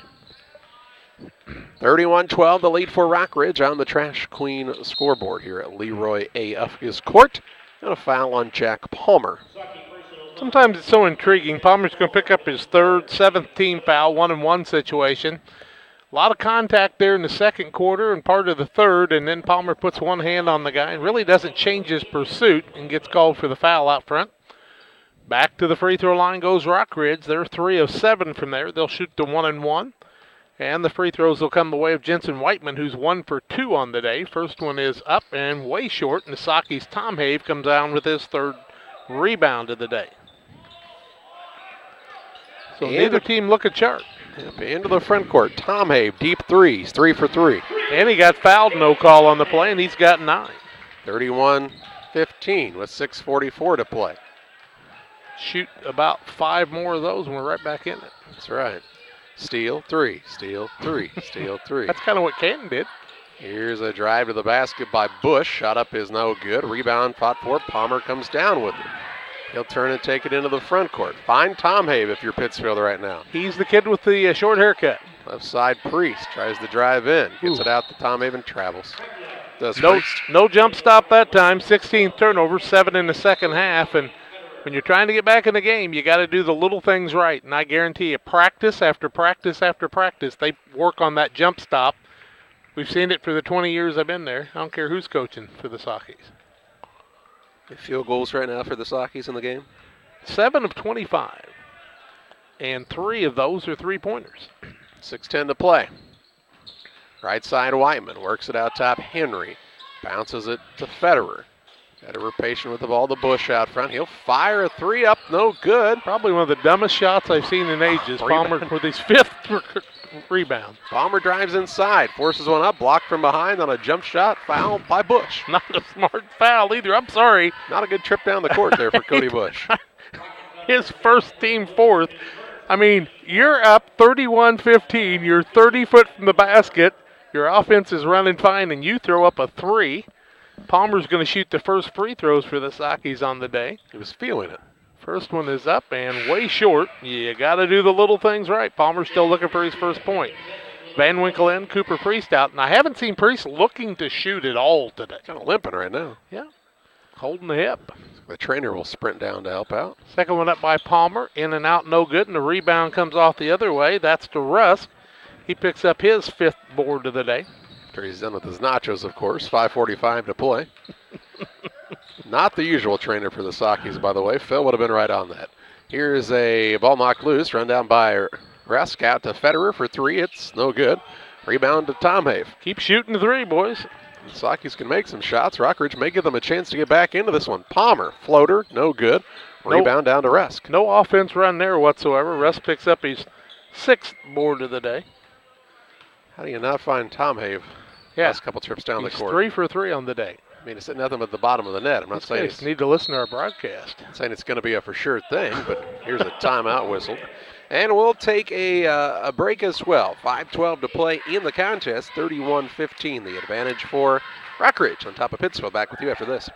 31-12 the lead for Rockridge on the Trash Queen scoreboard here at Leroy A. Ufka's court. And a foul on Jack Palmer. Sometimes it's so intriguing. Palmer's going to pick up his 3rd, 7th team foul, 1-and-1 situation. A lot of contact there in the 2nd quarter and part of the 3rd, and then Palmer puts one hand on the guy and really doesn't change his pursuit and gets called for the foul out front. Back to the free throw line goes Rockridge. They're 3 of 7 from there. They'll shoot the 1-and-1. And the free throws will come the way of Jensen Whiteman, who's 1 for 2 on the day. First one is up and way short, and the Sockies' Tom Have comes down with his 3rd rebound of the day. So neither team looking sharp. Yep, into the front court. Tom Have, deep 3s, 3 for 3. And he got fouled, no call on the play, and he's got 9. 31-15 with 6:44 to play. Shoot about 5 more of those, and we're right back in it. That's right. Steal 3, steal 3, steal 3. That's kind of what Canton did. Here's a drive to the basket by Bush. Shot up is no good. Rebound fought for. Palmer comes down with it. He'll turn and take it into the front court. Find Tom Have if you're Pittsfield right now. He's the kid with the short haircut. Left side, Priest tries to drive in. Gets it out to Tom Have and travels. Does No, Priest. no jump stop that time. 16th turnover, 7 in the second half. And when you're trying to get back in the game, you got to do the little things right. And I guarantee you, practice after practice after practice, they work on that jump stop. We've seen it for the 20 years I've been there. I don't care who's coaching for the Sockies. Field goals right now for the Sockies in the game? 7 of 25. And 3 of those are 3-pointers. 6:10 to play. Right side, Whiteman works it out top. Henry bounces it to Federer. Federer patient with the ball. The Bush out front. He'll fire a 3 up, no good. Probably one of the dumbest shots I've seen in ages. Palmer with his 5th rebound. Palmer drives inside, forces one up, blocked from behind on a jump shot, fouled by Bush. Not a smart foul either. I'm sorry. Not a good trip down the court there for Cody Bush. His first team 4th. I mean, you're up 31-15. You're 30 foot from the basket. Your offense is running fine, and you throw up a 3. Palmer's going to shoot the first free throws for the Sockies on the day. He was feeling it. First one is up and way short. You got to do the little things right. Palmer's still looking for his first point. Van Winkle in, Cooper Priest out. And I haven't seen Priest looking to shoot at all today. Kind of limping right now. Yeah, holding the hip. The trainer will sprint down to help out. Second one up by Palmer. In and out, no good. And the rebound comes off the other way. That's to Rusk. He picks up his 5th board of the day. After he's done with his nachos, of course. 5:45 to play. Not the usual trainer for the Sockies, by the way. Phil would have been right on that. Here's a ball knocked loose, run down by Resk out to Federer for three. It's no good. Rebound to Tom Have. Keep shooting the three, boys. The Sockies can make some shots. Rockridge may give them a chance to get back into this one. Palmer, floater, no good. Rebound down to Resk. No offense run there whatsoever. Resk picks up his 6th board of the day. How do you not find Tom Have? Yeah. Last couple trips down the court. 3 for 3 on the day. I mean, it's nothing but the bottom of the net. I'm not saying it's need to listen to our broadcast. Saying it's going to be a for sure thing, but here's a timeout whistle. And we'll take a break as well. 5:12 to play in the contest. 31-15, the advantage for Rockridge on top of Pittsfield. Back with you after this.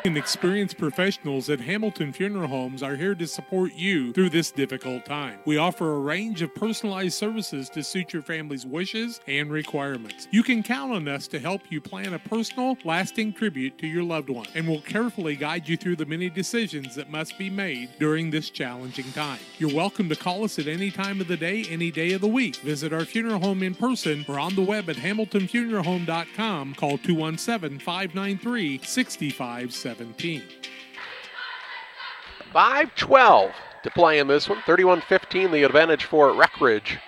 And experienced professionals at Hamilton Funeral Homes are here to support you through this difficult time. We offer a range of personalized services to suit your family's wishes and requirements. You can count on us to help you plan a personal, lasting tribute to your loved one, and we'll carefully guide you through the many decisions that must be made during this challenging time. You're welcome to call us at any time of the day, any day of the week. Visit our funeral home in person or on the web at hamiltonfuneralhome.com. Call 217-593-6517. 5:12 to play in this one. 31-15, the advantage for Rockridge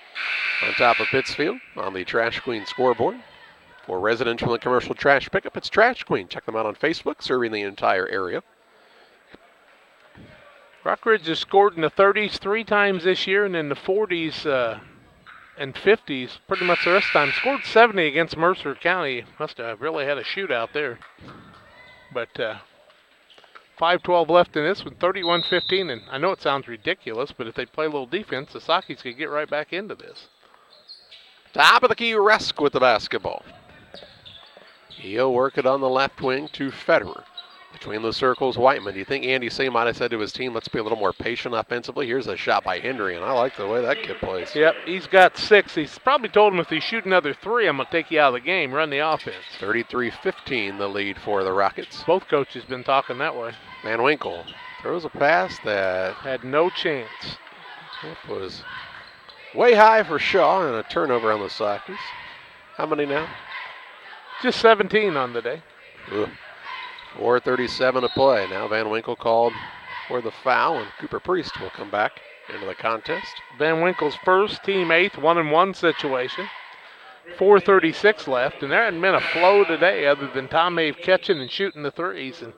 on top of Pittsfield on the Trash Queen scoreboard. For residential and commercial trash pickup, it's Trash Queen. Check them out on Facebook, serving the entire area. Rockridge has scored in the 30s 3 times this year, and in the 40s and 50s pretty much the rest of the time. Scored 70 against Mercer County. Must have really had a shootout there. But 5:12 left in this one, 31-15, and I know it sounds ridiculous, but if they play a little defense, the Sockies could get right back into this. Top of the key, Resk with the basketball. He'll work it on the left wing to Federer. Between the circles, Whiteman. Do you think Andy Say might have said to his team, let's be a little more patient offensively? Here's a shot by Hendry, and I like the way that kid plays. Yep, he's got 6. He's probably told him if he shoot another 3, I'm going to take you out of the game, run the offense. 33-15, the lead for the Rockets. Both coaches been talking that way. Van Winkle throws a pass that had no chance. It was way high for Shaw, and a turnover on the Sockies. How many now? Just 17 on the day. Ugh. 4:37 to play. Now Van Winkle called for the foul, and Cooper Priest will come back into the contest. Van Winkle's first, team 8th, 1-and-1 situation. 4:36 left, and there hadn't been a flow today other than Tom Have catching and shooting the threes, and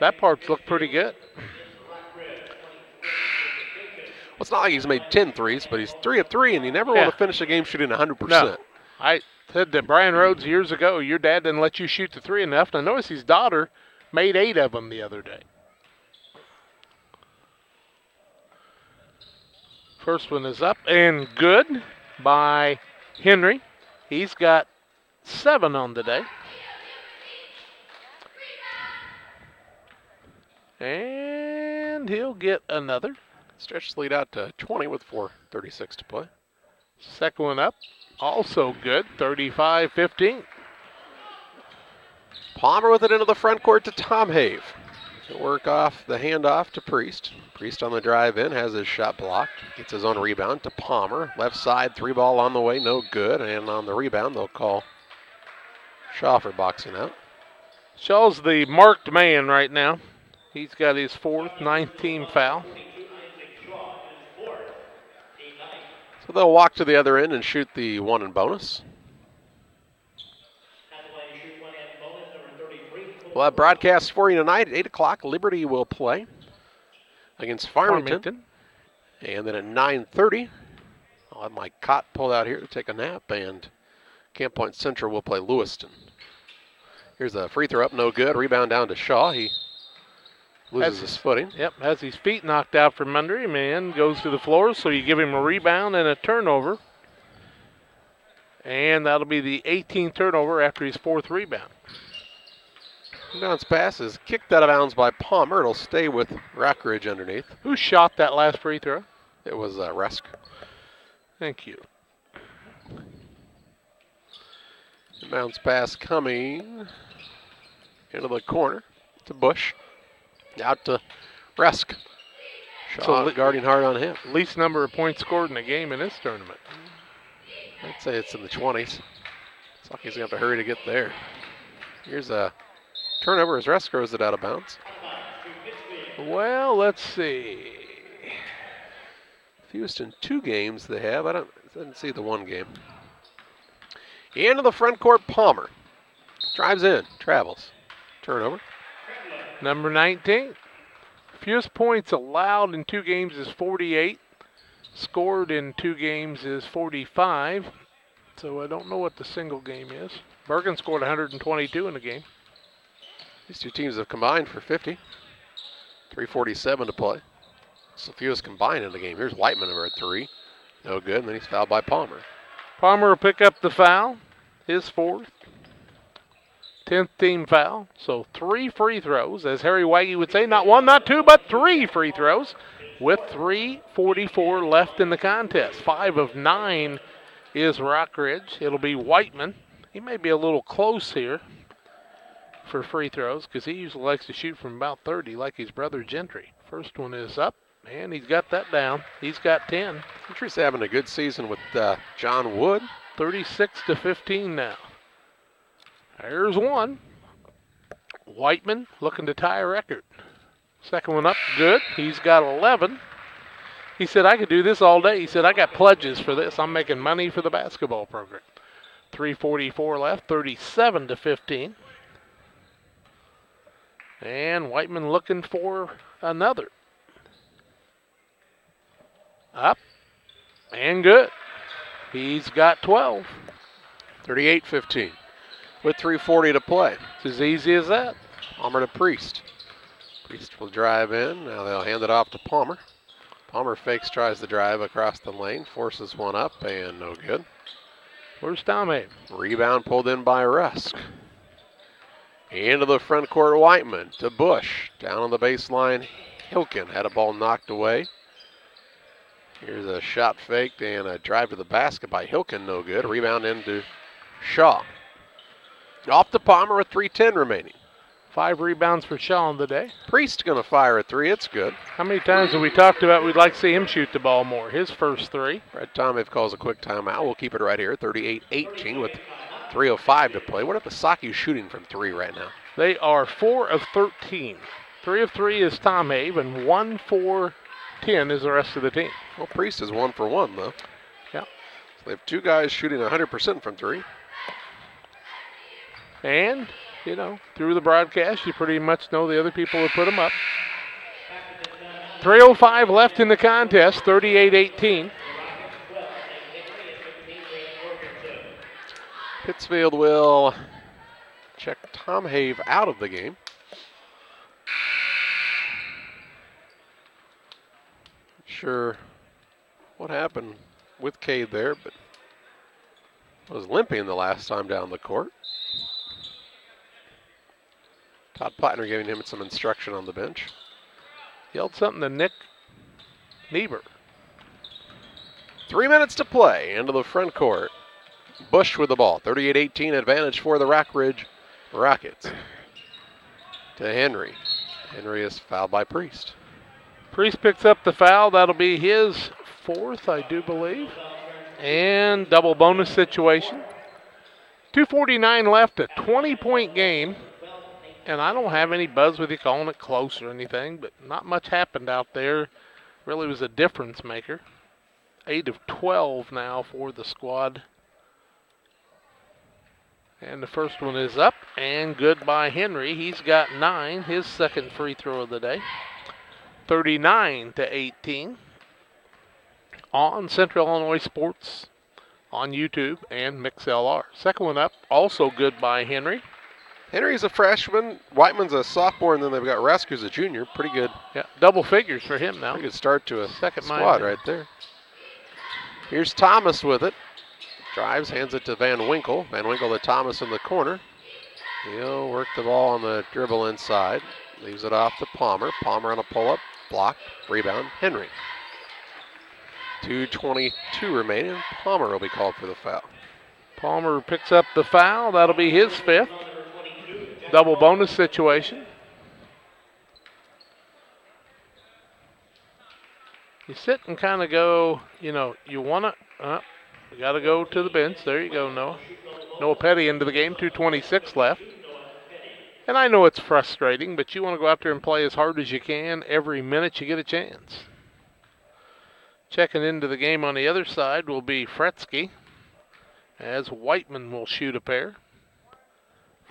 that part's looked pretty good. Well, it's not like he's made 10 threes, but he's 3 of 3, and you never want to finish a game shooting 100%. No. I said to Brian Rhodes years ago, your dad didn't let you shoot the 3 enough, and I noticed his daughter made 8 of them the other day. First one is up and good by Henry. He's got 7 on the day. And he'll get another. Stretch the lead out to 20 with 4:36 to play. Second one up. Also good, 35-15. Palmer with it into the front court to Tom Have. To work off the handoff to Priest. Priest on the drive in, has his shot blocked. Gets his own rebound to Palmer. Left side, 3-ball on the way, no good. And on the rebound, they'll call Shaw for boxing out. Shaw's the marked man right now. He's got his 4th, 9th team foul. So they'll walk to the other end and shoot the 1 and bonus. We'll have broadcasts for you tonight at 8 o'clock. Liberty will play against Farmington. And then at 9:30, I'll have my cot pulled out here to take a nap. And Camp Point Central will play Lewiston. Here's a free throw up, no good. Rebound down to Shaw. He loses his footing. Yep, has his feet knocked out from under him and goes to the floor, so you give him a rebound and a turnover. And that'll be the 18th turnover after his 4th rebound. Bounce pass is kicked out of bounds by Palmer. It'll stay with Rockridge underneath. Who shot that last free throw? It was Resk. Thank you. The bounce pass coming into the corner to Bush. Out to Resk. Shaw guarding hard on him. Least number of points scored in a game in this tournament. I'd say it's in the 20s. Saki's going to have to hurry to get there. Here's a turnover as Russ throws it out of bounds. Well, let's see. Fewest in 2 games they have. I didn't see the 1 game. Into the front court, Palmer. Drives in, travels. Turnover. Number 19. Fewest points allowed in 2 games is 48. Scored in 2 games is 45. So I don't know what the single game is. Bergen scored 122 in the game. These 2 teams have combined for 50. 3:47 to play. So Fewest combined in the game. Here's Whiteman over at 3. No good, and then he's fouled by Palmer. Palmer will pick up the foul. His 4th. 10th team foul. So 3 free throws, as Harry Waggy would say. Not 1, not 2, but 3 free throws with 3:44 left in the contest. 5 of 9 is Rockridge. It'll be Whiteman. He may be a little close here for free throws because he usually likes to shoot from about 30 like his brother Gentry. First one is up, and he's got that down. He's got 10. Gentry's having a good season with John Wood. 36-15 now. There's one. Whiteman looking to tie a record. Second one up, good. He's got 11. He said, I could do this all day. He said, I got pledges for this. I'm making money for the basketball program. 3:44 left, 37-15. And Whiteman looking for another. Up and good. He's got 12. 38-15 with 3:40 to play. It's as easy as that. Palmer to Priest. Priest will drive in. Now they'll hand it off to Palmer. Palmer fakes, tries to drive across the lane, forces one up, and no good. Where's Tommy? Rebound pulled in by Rusk. Into the front court, Whiteman to Bush. Down on the baseline, Hilkin had a ball knocked away. Here's a shot faked and a drive to the basket by Hilkin, no good. Rebound into Shaw. Off to Palmer with 3:10 remaining. 5 rebounds for Shaw on the day. Priest going to fire a 3. It's good. How many times have we talked about we'd like to see him shoot the ball more? His first 3. Brett Tomiv calls a quick timeout. We'll keep it right here, 38-18 with 3:05 to play. What if the Saki's shooting from 3 right now? They are 4 of 13. 3 of 3 is Tom Have, and 1 for 10 is the rest of the team. Well, Priest is 1 for 1, though. Yeah. So they have 2 guys shooting 100% from 3. And, you know, through the broadcast, you pretty much know the other people who put them up. 3:05 left in the contest, 38-18. Pittsfield will check Tom Have out of the game. Sure what happened with Cade there, but was limping the last time down the court. Todd Plattner giving him some instruction on the bench. Yelled something to Nick Niebuhr. 3 minutes to play into the front court. Bush with the ball. 38-18 advantage for the Rockridge Rockets. To Henry. Henry is fouled by Priest. Priest picks up the foul. That'll be his 4th, I do believe. And double bonus situation. 2:49 left, a 20-point game. And I don't have any buzz with you calling it close or anything, but not much happened out there. Really was a difference maker. 8 of 12 now for the squad. And the first one is up and good by Henry. He's got 9, his second free throw of the day. 39-18 on Central Illinois Sports on YouTube and MixLR. Second one up, also good by Henry. Henry's a freshman, Whiteman's a sophomore, and then they've got Rask, who's a junior. Pretty good. Yeah, double figures for him now. Pretty good start to a Second squad right there. Here's Thomas with it. Drives, hands it to Van Winkle. Van Winkle to Thomas in the corner. He'll work the ball on the dribble inside. Leaves it off to Palmer. Palmer on a pull-up. Block. Rebound. Henry. 2:22 remaining. Palmer will be called for the foul. Palmer picks up the foul. That'll be his 5th. Double bonus situation. You sit and kind of go, you know, you want to, you got to go to the bench. There you go, Noah. Noah Petty into the game, 2:26 left. And I know it's frustrating, but you want to go out there and play as hard as you can every minute you get a chance. Checking into the game on the other side will be Fretzky, as Whiteman will shoot a pair.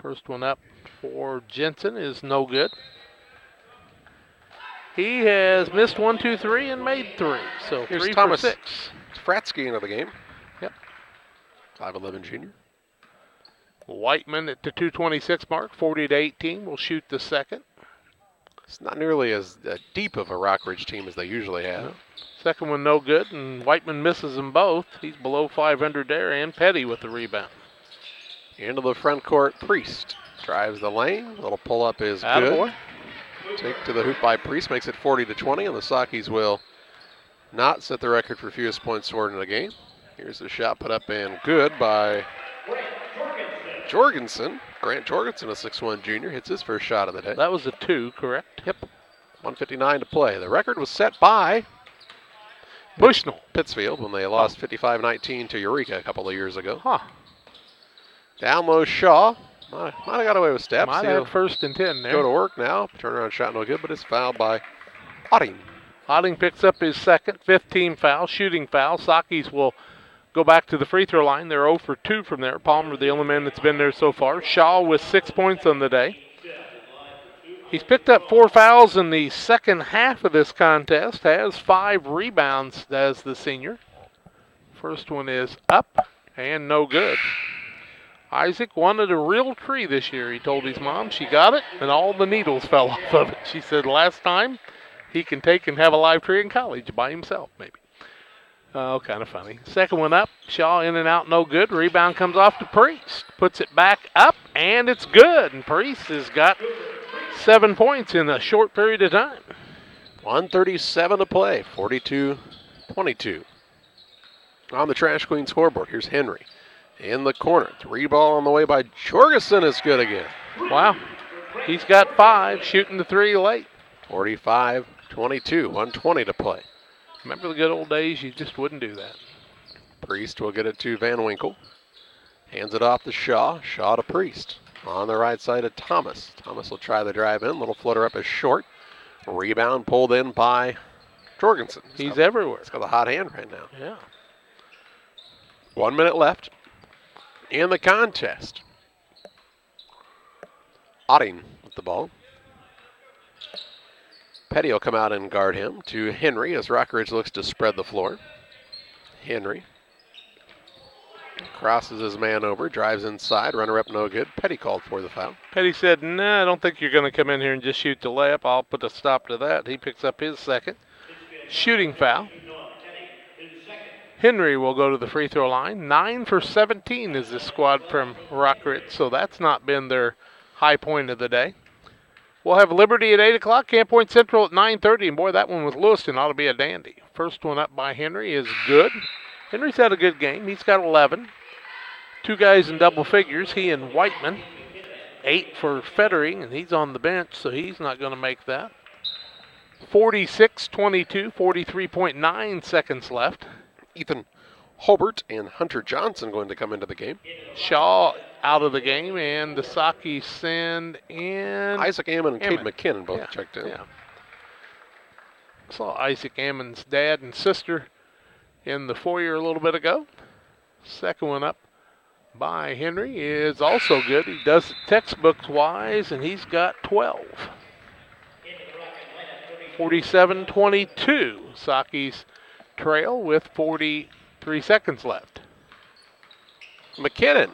First one up for Jensen is no good. He has missed 1, 2, 3 and made 3. So Here's 3 Thomas for 6. Fratsky into the game. Yep. 5'11" junior. Whiteman at the 2:26 mark, 40-18, will shoot the second. It's not nearly as deep of a Rockridge team as they usually have. No. Second one no good, and Whiteman misses them both. He's below 500 there, and Petty with the rebound. Into the front court, Priest drives the lane. Little pull-up is Attaboy. good. Take to the hoop by Priest, makes it 40-20, and the Sockies will not set the record for fewest points scored in a game. Here's the shot put up and good by Jorgensen. Grant Jorgensen, a 6'1" junior, hits his first shot of the day. That was a 2, correct? Yep. 1:59 to play. The record was set by Bushnell. Pittsfield when they lost 55-19 to Eureka a couple of years ago. Huh. Down low, Shaw. Might have got away with steps. Might He'll have first and 10 there. go to work now. Turnaround shot no good, but it's fouled by Otting. Otting picks up his second, 15 foul, shooting foul. Sockies will go back to the free throw line. They're 0 for 2 from there. Palmer, the only man that's been there so far. Shaw with 6 points on the day. He's picked up 4 fouls in the second half of this contest. Has 5 rebounds as the senior. First one is up and no good. Isaac wanted a real tree this year, he told his mom. She got it, and all the needles fell off of it. She said last time he can take and have a live tree in college by himself, maybe. Oh, kind of funny. Second one up. Shaw in and out, no good. Rebound comes off to Priest. Puts it back up, and it's good. And Priest has got 7 points in a short period of time. 1:37 to play. 42-22. On the Trash Queen scoreboard, here's Henry. In the corner. 3 ball on the way by Jorgensen is good again. Wow. He's got 5, shooting the 3 late. 45-22. 1:20 to play. Remember the good old days? You just wouldn't do that. Priest will get it to Van Winkle. Hands it off to Shaw. Shaw to Priest. On the right side of Thomas. Thomas will try the drive in. Little flutter up is short. Rebound pulled in by Jorgensen. He's everywhere. He's got the hot hand right now. Yeah. 1 minute left in the contest. Otting with the ball. Petty will come out and guard him to Henry as Rockridge looks to spread the floor. Henry crosses his man over, drives inside, runner up no good. Petty called for the foul. Petty said, nah, I don't think you're going to come in here and just shoot the layup. I'll put a stop to that. He picks up his second. Shooting foul. Henry will go to the free throw line. 9 for 17 is this squad from Rockridge, so that's not been their high point of the day. We'll have Liberty at 8 o'clock, Camp Point Central at 9:30, and boy, that one with Lewiston ought to be a dandy. First one up by Henry is good. Henry's had a good game. He's got 11. 2 guys in double figures, he and Whiteman. 8 for Fettering, and he's on the bench, so he's not going to make that. 46-22, 43.9 seconds left. Ethan Hobart and Hunter Johnson going to come into the game. Shaw out of the game, and the Sockies send in Isaac Ammon and Kate Ammon. McKinnon both Yeah, checked in. Yeah. Saw Isaac Ammon's dad and sister in the foyer a little bit ago. Second one up by Henry is also good. He does it textbooks wise, and he's got 12. 47-22. Sockies trail with 43 seconds left. McKinnon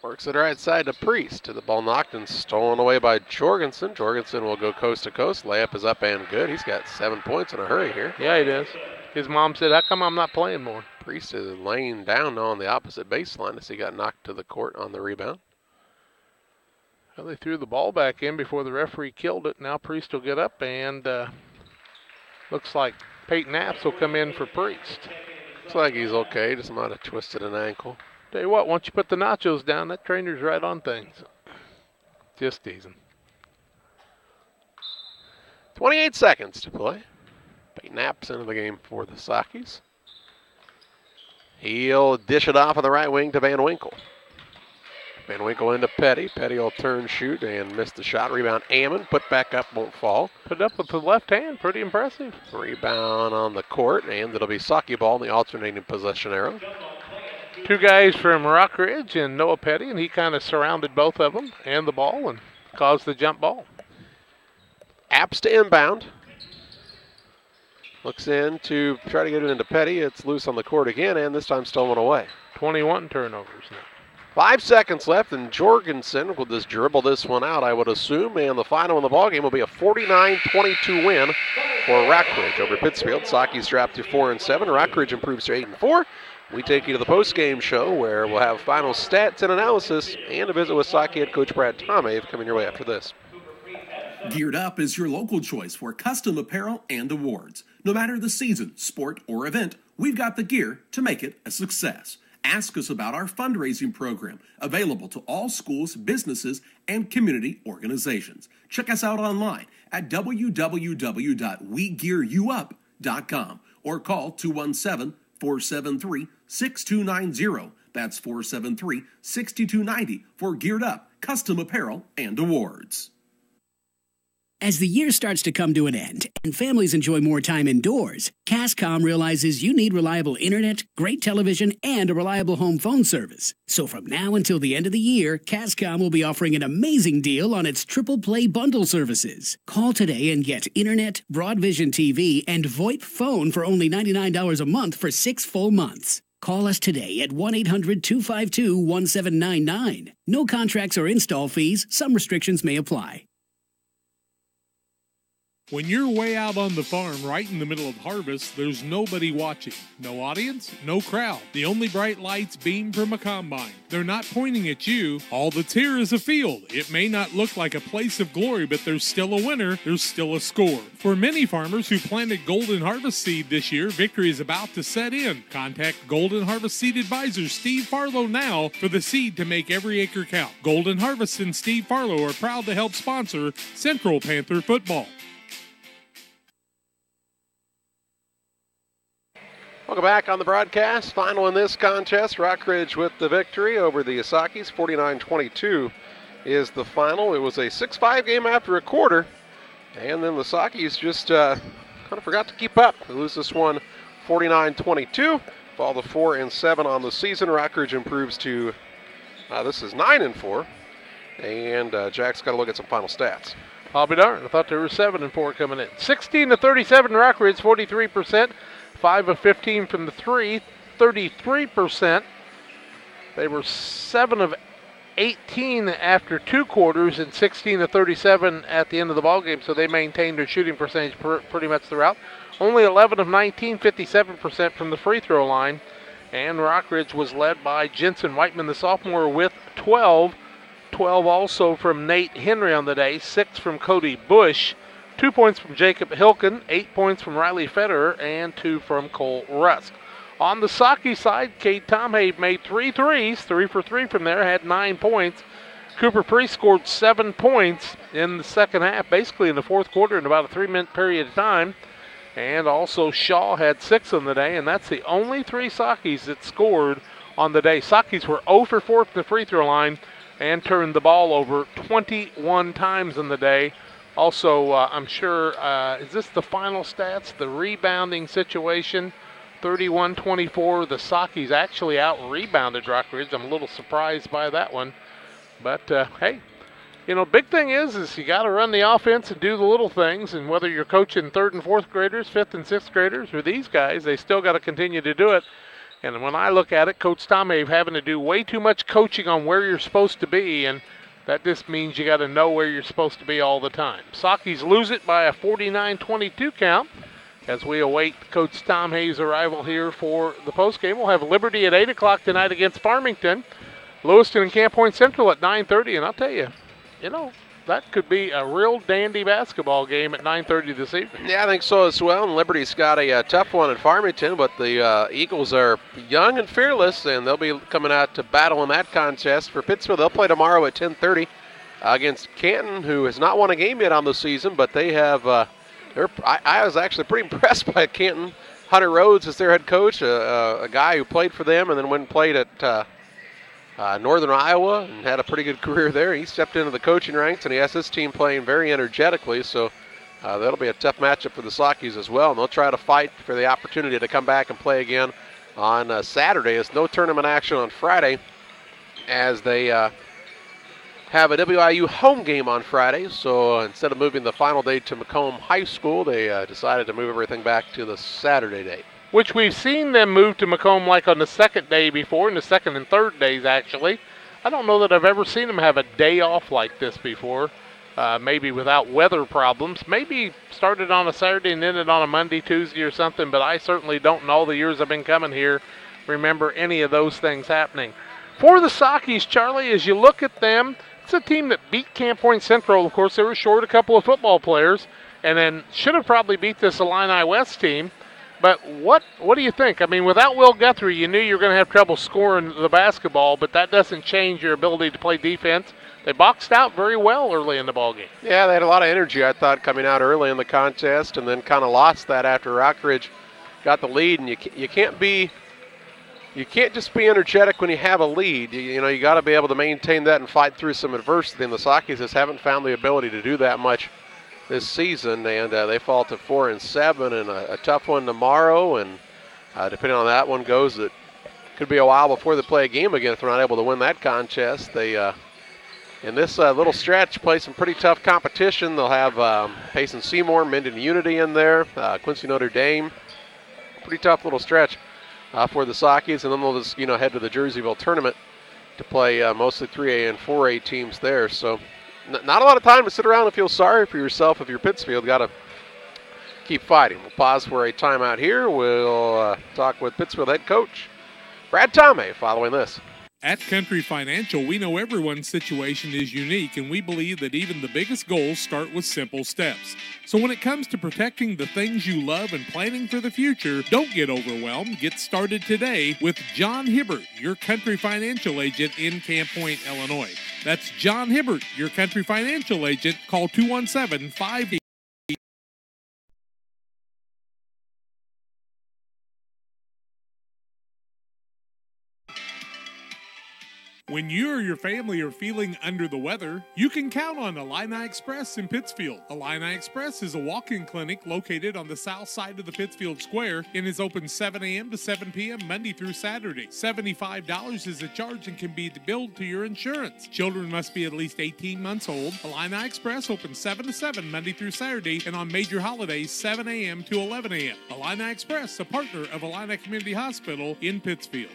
works it right side to Priest. The ball knocked and stolen away by Jorgensen. Jorgensen will go coast to coast. Layup is up and good. He's got 7 points in a hurry here. Yeah, he does. His mom said, how come I'm not playing more? Priest is laying down on the opposite baseline as he got knocked to the court on the rebound. Well, they threw the ball back in before the referee killed it. Now Priest will get up, and looks like Peyton Apps will come in for Priest. Looks like he's okay, just might have twisted an ankle. Tell you what, once you put the nachos down, that trainer's right on things. Just teasing. 28 seconds to play. Peyton Apps into the game for the Sockies. He'll dish it off on the right wing to Van Winkle. Van Winkle into Petty. Petty will turn, shoot, and miss the shot. Rebound Ammon. Put back up, won't fall. Put up with the left hand. Pretty impressive. Rebound on the court, and it'll be Saki ball in the alternating possession arrow. Two guys from Rockridge and Noah Petty, and he kind of surrounded both of them and the ball and caused the jump ball. Apps to inbound. Looks in to try to get it into Petty. It's loose on the court again, and this time stolen away. 21 turnovers now. 5 seconds left, and Jorgensen will just dribble this one out, I would assume. And the final in the ballgame will be a 49-22 win for Rockridge over Pittsfield. Saki's dropped to 4-7. Rockridge improves to 8-4. We take you to the post-game show where we'll have final stats and analysis and a visit with Saki head coach Brad Tomave coming your way after this. Geared Up is your local choice for custom apparel and awards. No matter the season, sport, or event, we've got the gear to make it a success. Ask us about our fundraising program, available to all schools, businesses, and community organizations. Check us out online at www.wegearyouup.com or call 217-473-6290. That's 473-6290 for Geared Up, custom apparel, and awards. As the year starts to come to an end and families enjoy more time indoors, Cascom realizes you need reliable internet, great television, and a reliable home phone service. So from now until the end of the year, Cascom will be offering an amazing deal on its triple play bundle services. Call today and get internet, Broadvision TV, and VoIP phone for only $99 a month for 6 full months. Call us today at 1-800-252-1799. No contracts or install fees. Some restrictions may apply. When you're way out on the farm right in the middle of harvest, there's nobody watching. No audience, no crowd. The only bright lights beam from a combine. They're not pointing at you. All that's here is a field. It may not look like a place of glory, but there's still a winner. There's still a score. For many farmers who planted Golden Harvest Seed this year, victory is about to set in. Contact Golden Harvest Seed Advisor Steve Farlow now for the seed to make every acre count. Golden Harvest and Steve Farlow are proud to help sponsor Central Panther football. Welcome back on the broadcast. Final in this contest, Rockridge with the victory over the Asakis. 49-22 is the final. It was a 6-5 game after a quarter, and then the Asakis just kind of forgot to keep up. They lose this one 49-22. Fall to 4-7 on the season. Rockridge improves to, this is 9-4, and Jack's got to look at some final stats. I'll be darned. I thought there were 7-4 coming in. 16-37 Rockridge, 43%. 5 of 15 from the three, 33%. They were 7 of 18 after 2 quarters and 16 of 37 at the end of the ballgame, so they maintained their shooting percentage pretty much throughout. Only 11 of 19, 57% from the free throw line. And Rockridge was led by Jensen Whiteman, the sophomore, with 12. 12 also from Nate Henry on the day, 6 from Cody Bush. 2 points from Jacob Hilken, 8 points from Riley Federer, and 2 from Cole Rusk. On the Saki side, Cade Tomhave made 3 threes, 3 for 3 from there, had 9 points. Cooper Priest scored 7 points in the second half, basically in the fourth quarter in about a 3-minute period of time. And also Shaw had 6 on the day, and that's the only 3 Sakis that scored on the day. Sakis were 0 for 4 from the free throw line and turned the ball over 21 times on the day. Also, I'm sure, is this the final stats? The rebounding situation, 31-24. The Sakis actually out-rebounded Rockridge. I'm a little surprised by that one. But, hey, you know, big thing is you got to run the offense and do the little things. And whether you're coaching 3rd and 4th graders, 5th and 6th graders, or these guys, they still got to continue to do it. And when I look at it, Coach Tomave having to do way too much coaching on where you're supposed to be, and that just means you got to know where you're supposed to be all the time. Sakis lose it by a 49-22 count as we await Coach Tomhave's arrival here for the postgame. We'll have Liberty at 8 o'clock tonight against Farmington. Lewiston and Camp Point Central at 9:30, and I'll tell you, you know, that could be a real dandy basketball game at 9:30 this evening. Yeah, I think so as well. And Liberty's got a tough one at Farmington, but the Eagles are young and fearless, and they'll be coming out to battle in that contest. For Pittsfield, they'll play tomorrow at 10:30 against Canton, who has not won a game yet on the season, but they have. I was actually pretty impressed by Canton. Hunter Rhodes is their head coach, a guy who played for them and then went and played at Northern Iowa and had a pretty good career there. He stepped into the coaching ranks, and he has his team playing very energetically, so that'll be a tough matchup for the Sockies as well, and they'll try to fight for the opportunity to come back and play again on Saturday. There's no tournament action on Friday as they have a WIU home game on Friday, so instead of moving the final date to Macomb High School, they decided to move everything back to the Saturday date. Which we've seen them move to Macomb like on the second day before, and the second and third days actually. I don't know that I've ever seen them have a day off like this before, maybe without weather problems. Maybe started on a Saturday and ended on a Monday, Tuesday or something, but I certainly don't, in all the years I've been coming here, remember any of those things happening. For the Sockies, Charlie, as you look at them, it's a team that beat Camp Point Central. Of course, they were short a couple of football players, and then should have probably beat this Illini West team. But what do you think? I mean, without Will Guthrie, you knew you were going to have trouble scoring the basketball, but that doesn't change your ability to play defense. They boxed out very well early in the ballgame. Yeah, they had a lot of energy, I thought, coming out early in the contest, and then kind of lost that after Rockridge got the lead. And you can't just be energetic when you have a lead. You know, you got to be able to maintain that and fight through some adversity. And the Sockies just haven't found the ability to do that much this season, and they fall to 4-7, and a tough one tomorrow. And depending on how that one goes, it could be a while before they play a game again if they're not able to win that contest. They in this little stretch play some pretty tough competition. They'll have Payson Seymour, Minden Unity in there, Quincy Notre Dame. Pretty tough little stretch for the Sockies, and then they'll just head to the Jerseyville tournament to play mostly 3A and 4A teams there. So not a lot of time to sit around and feel sorry for yourself if you're Pittsfield. Got to keep fighting. We'll pause for a timeout here. We'll talk with Pittsfield head coach Brad Tomei following this. At Country Financial, we know everyone's situation is unique, and we believe that even the biggest goals start with simple steps. So when it comes to protecting the things you love and planning for the future, don't get overwhelmed. Get started today with John Hibbert, your Country Financial agent in Camp Point, Illinois. That's John Hibbert, your Country Financial agent. Call 217-5... When you or your family are feeling under the weather, you can count on Illini Express in Pittsfield. Illini Express is a walk-in clinic located on the south side of the Pittsfield Square and is open 7 a.m. to 7 p.m. Monday through Saturday. $75 is the charge and can be billed to your insurance. Children must be at least 18 months old. Illini Express opens 7 to 7 Monday through Saturday, and on major holidays 7 a.m. to 11 a.m. Illini Express, a partner of Illini Community Hospital in Pittsfield.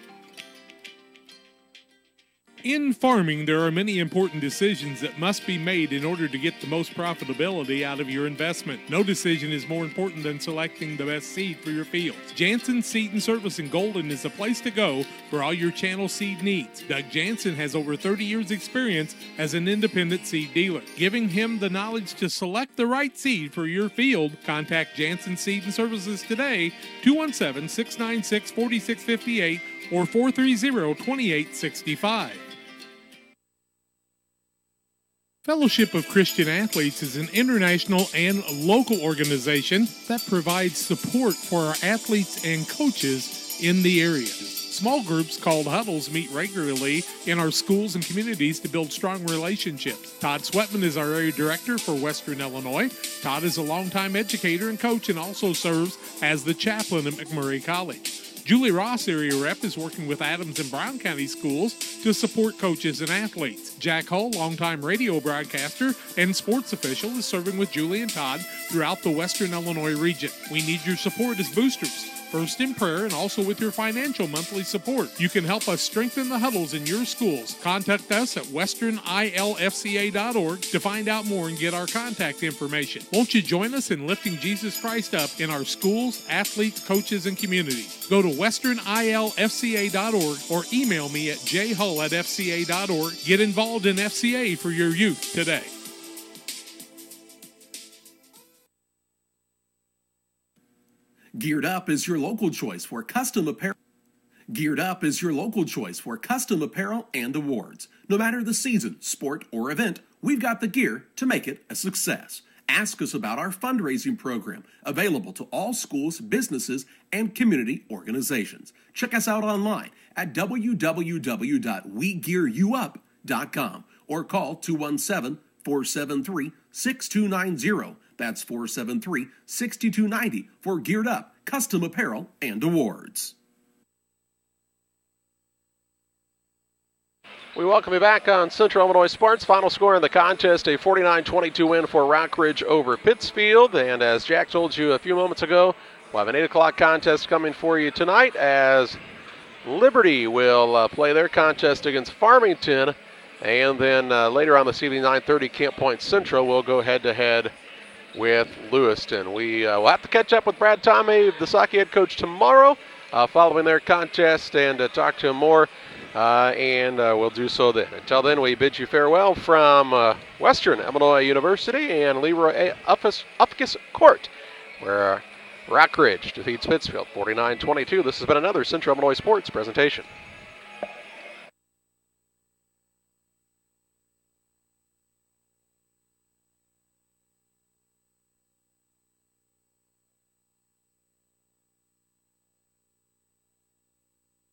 In farming, there are many important decisions that must be made in order to get the most profitability out of your investment. No decision is more important than selecting the best seed for your fields. Jansen Seed and Service in Golden is the place to go for all your channel seed needs. Doug Jansen has over 30 years experience as an independent seed dealer. Giving him the knowledge to select the right seed for your field, contact Jansen Seed and Services today, 217-696-4658 or 430-2865. Fellowship of Christian Athletes is an international and local organization that provides support for our athletes and coaches in the area. Small groups called huddles meet regularly in our schools and communities to build strong relationships. Todd Sweatman is our area director for Western Illinois. Todd is a longtime educator and coach and also serves as the chaplain at McMurray College. Julie Ross, area rep, is working with Adams and Brown County schools to support coaches and athletes. Jack Hull, longtime radio broadcaster and sports official, is serving with Julie and Todd throughout the Western Illinois region. We need your support as boosters, first in prayer and also with your financial monthly support. You can help us strengthen the huddles in your schools. Contact us at westernilfca.org to find out more and get our contact information. Won't you join us in lifting Jesus Christ up in our schools, athletes, coaches, and communities? Go to westernilfca.org or email me at jhull@fca.org. Get involved in FCA for your youth today. Geared Up is your local choice for custom apparel. Geared Up is your local choice for custom apparel and awards. No matter the season, sport, or event, we've got the gear to make it a success. Ask us about our fundraising program, available to all schools, businesses, and community organizations. Check us out online at www.wegearyouup.com or call 217-473-6290. That's 473-6290 for Geared Up, custom apparel, and awards. We welcome you back on Central Illinois Sports. Final score in the contest, a 49-22 win for Rockridge over Pittsfield. And as Jack told you a few moments ago, we'll have an 8 o'clock contest coming for you tonight as Liberty will play their contest against Farmington. And then later on this evening, 9:30, Camp Point Central will go head-to-head with Lewiston. We will have to catch up with Brad Tomei, the Saki head coach, tomorrow following their contest and talk to him more. And we'll do so then. Until then, we bid you farewell from Western Illinois University and Leroy Ufkus Court, where Rockridge defeats Pittsfield 49-22. This has been another Central Illinois Sports presentation.